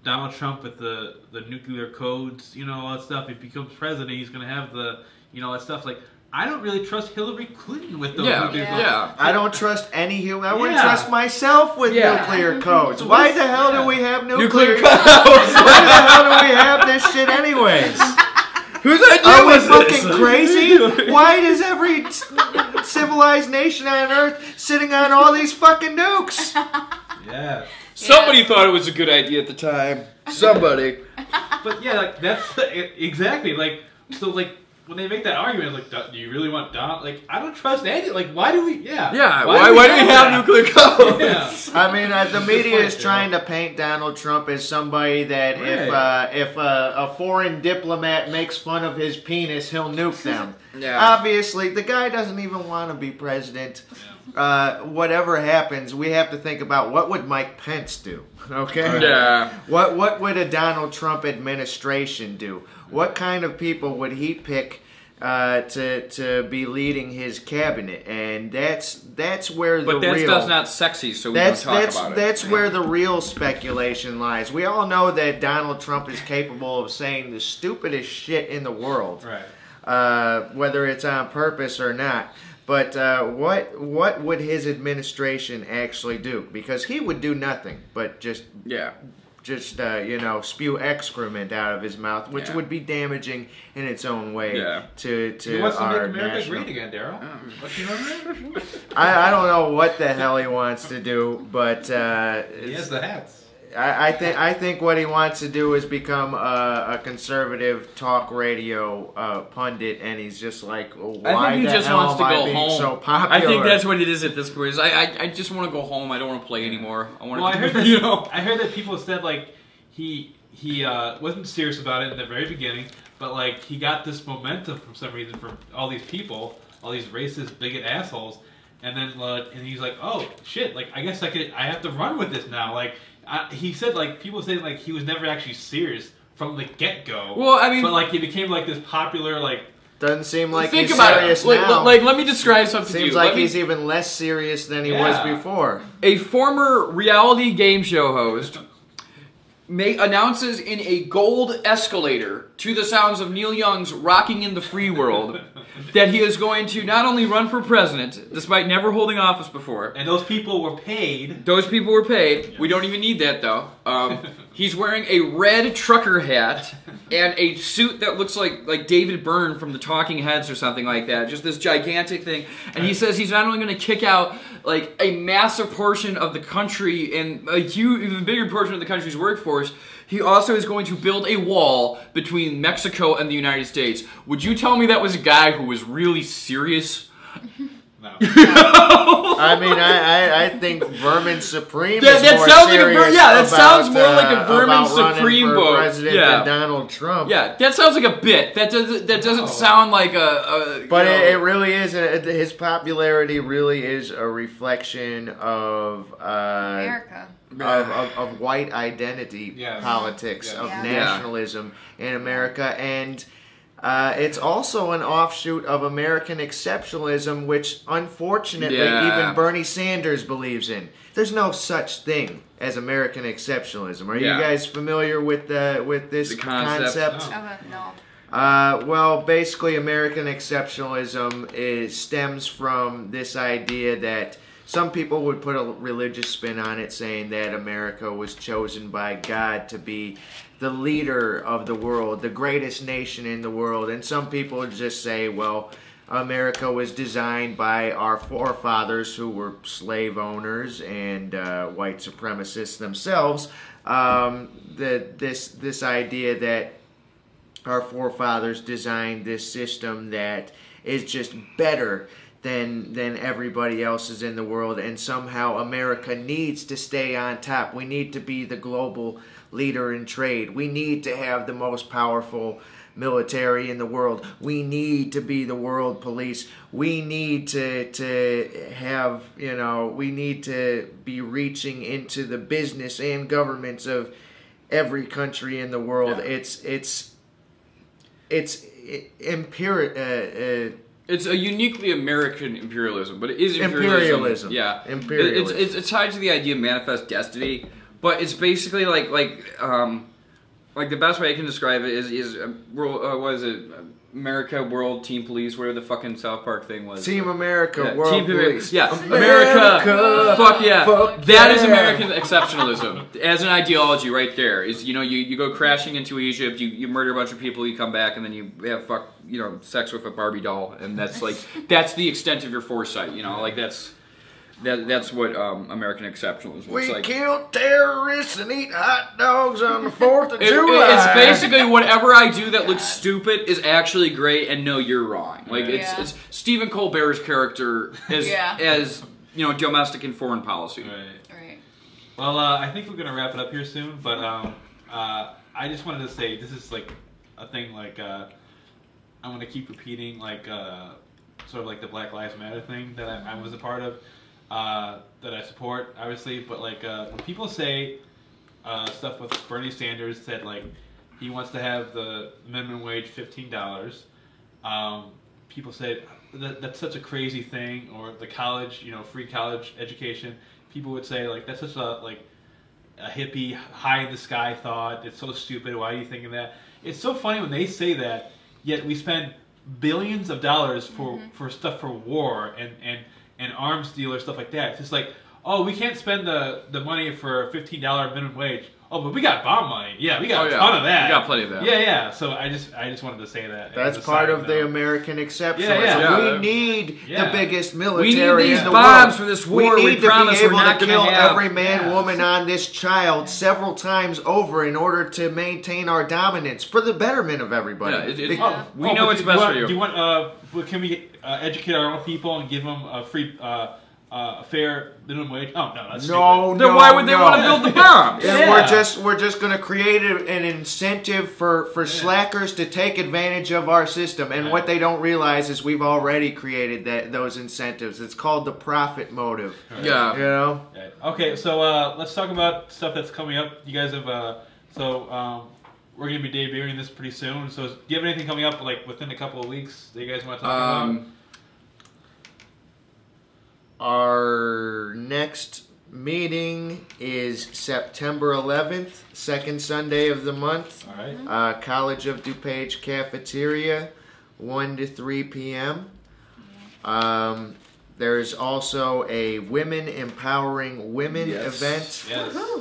Donald Trump with the nuclear codes, all that stuff? If he becomes president, he's going to have all that stuff. Like, I don't really trust Hillary Clinton with those nuclear codes. Yeah. I don't trust any human. I wouldn't trust myself with nuclear codes. Why the hell do we have nuclear codes? Why the hell do we have this shit anyway? fucking crazy? Why does every civilized nation on Earth sitting on all these fucking nukes? Yeah. Somebody thought it was a good idea at the time. Somebody. But yeah, like that's exactly like so like when they make that argument, like, do you really want Donald? Like, I don't trust any. Like, why do we? Yeah. Yeah. Why do we have nuclear codes? Yeah. I mean, the media is trying to paint Donald Trump as somebody that if a foreign diplomat makes fun of his penis, he'll nuke them. Yeah. Obviously, the guy doesn't even want to be president. Whatever happens, we have to think about what would Mike Pence do. Okay. Yeah. What would a Donald Trump administration do? What kind of people would he pick to be leading his cabinet? And that's where the real. But that's not sexy, so we don't talk about it. That's where the real speculation lies. We all know that Donald Trump is capable of saying the stupidest shit in the world, Right. Whether it's on purpose or not. But what would his administration actually do? Because he would do nothing but just spew excrement out of his mouth, which would be damaging in its own way to he wants to our make America national. great again, Daryl. What you know? I don't know what the hell he wants to do, but He has the hats. I think what he wants to do is become a conservative talk radio pundit, and he's just like, why I think he the just hell wants to am I go being home. so popular? I think that's what it is at this point. Is I just want to go home. I don't want to play anymore. I want to. Well, I heard that, you know. I heard that people said like he wasn't serious about it in the very beginning, but like he got this momentum from some reason from all these people, all these racist bigot assholes, and then and he's like, oh shit, like I guess I have to run with this now. Like he said, like people say like he was never actually serious from the get go. Well, I mean, but like he became like this popular like. Doesn't seem like think he's about serious it. now. Like, let me describe something to you. Seems like he's even less serious than he was before. A former reality game show host announces in a gold escalator to the sounds of Neil Young's Rocking in the Free World that he is going to not only run for president, despite never holding office before. And those people were paid. Those people were paid. Yes. We don't even need that, though. He's wearing a red trucker hat and a suit that looks like David Byrne from the Talking Heads or something like that. Just this gigantic thing. And he says he's not only going to kick out like a massive portion of the country and a huge, even bigger portion of the country's workforce, he also is going to build a wall between Mexico and the United States. Would you tell me that was a guy who was really serious? No. I mean, I think Vermin Supreme is more serious. That sounds more like a Vermin Supreme book. President than Donald Trump. Yeah, that sounds like a bit. That doesn't sound like a but it really is. His popularity really is a reflection of America. Of white identity politics, of nationalism in America, and it's also an offshoot of American exceptionalism, which unfortunately even Bernie Sanders believes in. There's no such thing as American exceptionalism. Are you guys familiar with this concept? No. Well, basically, American exceptionalism stems from this idea that some people would put a religious spin on it, saying that America was chosen by God to be the leader of the world, the greatest nation in the world. And some people would just say, well, America was designed by our forefathers who were slave owners and white supremacists themselves. This idea that our forefathers designed this system that is just better than everybody else's in the world, and somehow America needs to stay on top. We need to be the global leader in trade. We need to have the most powerful military in the world. We need to be the world police. We need to have, we need to be reaching into the business and governments of every country in the world. Yeah. It's it's a uniquely American imperialism, but it is imperialism. Yeah, imperialism. It's tied to the idea of manifest destiny, but it's basically like the best way I can describe it is what is it? America World Team Police, whatever the fucking South Park thing was. Team America World Police. Yeah, America. Fuck yeah. That is American exceptionalism as an ideology right there. Is you go crashing into Egypt, you murder a bunch of people, you come back, and then you have sex with a Barbie doll, and that's like that's the extent of your foresight. Like that's what American exceptionalism looks like. We kill terrorists and eat hot dogs on the 4th of July. It's basically whatever I do that looks stupid is actually great, and no, you're wrong. Like it's Stephen Colbert's character as domestic and foreign policy. Right. Well, I think we're gonna wrap it up here soon, but I just wanted to say this is like a thing like I'm gonna keep repeating like sort of like the Black Lives Matter thing that I was a part of. That I support, obviously, but like when people say stuff with Bernie Sanders said like he wants to have the minimum wage $15, people said that's such a crazy thing, or the college, free college education. People would say like that's such a hippie, high in the sky thought. It's so stupid. Why are you thinking that? It's so funny when they say that. Yet we spend billions of dollars for stuff for war and arms dealers, stuff like that. It's just like, oh, we can't spend the money for a $15 minimum wage. Oh, but we got bomb money. Yeah, we got a ton of that. We got plenty of that. Yeah. So I just wanted to say that. That's part of the American exceptionalism. Yeah. We need the biggest military in the world. We need these bombs for this war. We need to be able to kill have. every man, woman on this child several times over in order to maintain our dominance for the betterment of everybody. We know what's best for you. Do you want? Can we educate our own people and give them a free? Fair minimum wage? Oh no, that's stupid. Then why would they want to build the bombs? And we're just going to create an incentive for slackers to take advantage of our system. And what they don't realize is we've already created those incentives. It's called the profit motive. Right. Yeah. Okay, so let's talk about stuff that's coming up. You guys have we're going to be debuting this pretty soon. So do you have anything coming up like within a couple of weeks that you guys want to talk about? Our next meeting is September 11th, second Sunday of the month. All right. College of DuPage Cafeteria, 1 to 3 p.m. There's also a Women Empowering Women event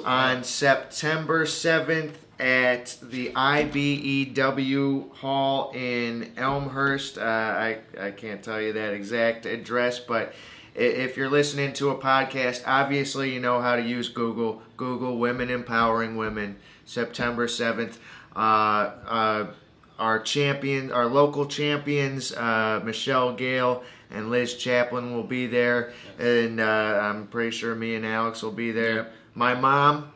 on September 7th at the IBEW Hall in Elmhurst. I can't tell you that exact address, but if you're listening to a podcast, obviously you know how to use Google. Google Women Empowering Women, September 7th. Our local champions, Michelle Gale and Liz Chaplin will be there. And I'm pretty sure me and Alex will be there. Yep. My mom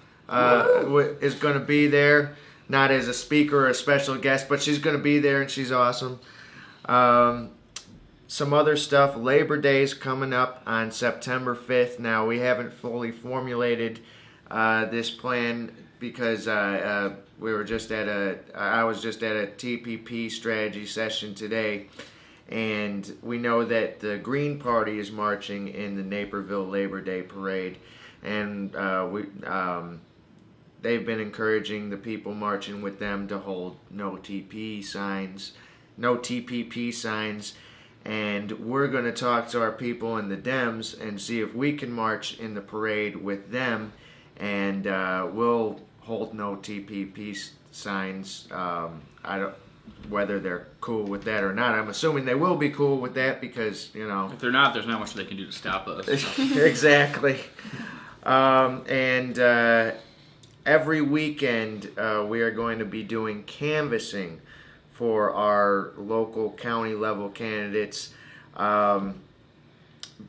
is going to be there, not as a speaker or a special guest, but she's going to be there and she's awesome. Some other stuff, Labor Day's coming up on September 5th. Now, we haven't fully formulated this plan because I was just at a TPP strategy session today, and we know that the Green Party is marching in the Naperville Labor Day Parade, and they've been encouraging the people marching with them to hold no TPP signs. And we're going to talk to our people in the Dems and see if we can march in the parade with them, and we'll hold no TPP signs. Whether they're cool with that or not. I'm assuming they will be cool with that because, if they're not, there's not much they can do to stop us. Exactly. And every weekend we are going to be doing canvassing for our local county level candidates.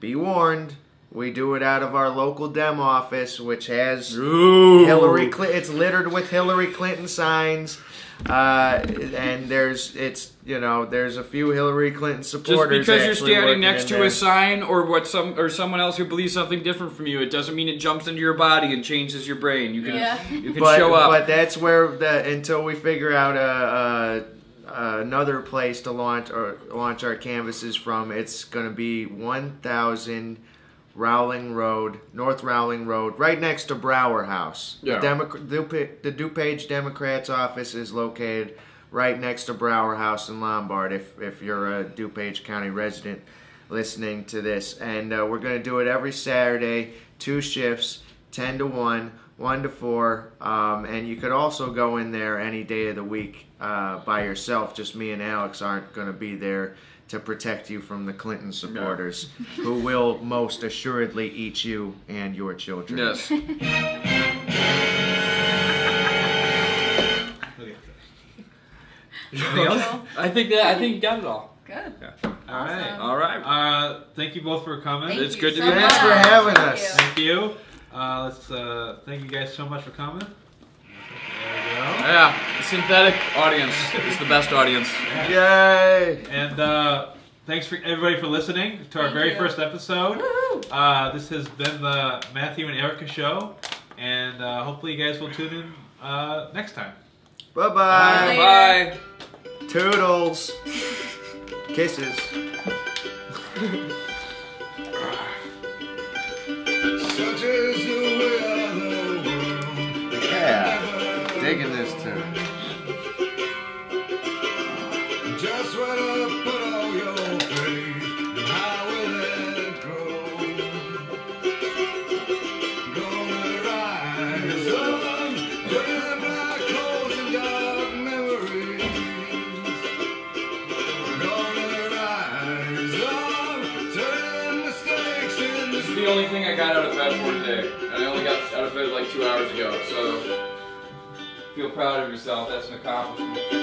Be warned, we do it out of our local Dem office, which has Hillary Clinton. It's littered with Hillary Clinton signs, and there's a few Hillary Clinton supporters. Just because you're standing next to a sign or someone else who believes something different from you, it doesn't mean it jumps into your body and changes your brain. You can show up, but that's where until we figure out another place to launch our canvases from, it's going to be 1000 North Rowling Road, right next to Brower House. Yeah. The DuPage Democrats office is located right next to Brower House in Lombard, if you're a DuPage County resident listening to this. And we're going to do it every Saturday, 2 shifts, 10 to 1. 1 to 4, and you could also go in there any day of the week by yourself. Just me and Alex aren't going to be there to protect you from the Clinton supporters, who will most assuredly eat you and your children. Yes. I think you got it all. Good. Yeah. Awesome. All right. Thank you both for coming. Thank It's you good to so be back. Thanks for having us. Thank you. Let's thank you guys so much for coming. There we go. Yeah, the synthetic audience is the best audience. Yay! And thanks for everybody for listening to our Thank very you. first episode. Woohoo! This has been the Matthew and Erica show, and hopefully you guys will tune in next time. Bye-bye. Bye. Bye. Toodles. Kisses. Such is the way of the world. Yeah. Digging this tune. Just when I put all your faith, how will it grow? Gonna rise up, wearing black clothes and dark memories. Gonna rise up, turn mistakes into This is the only thing I got out of bed for today. And I only got out of bed like 2 hours ago, so feel proud of yourself. That's an accomplishment.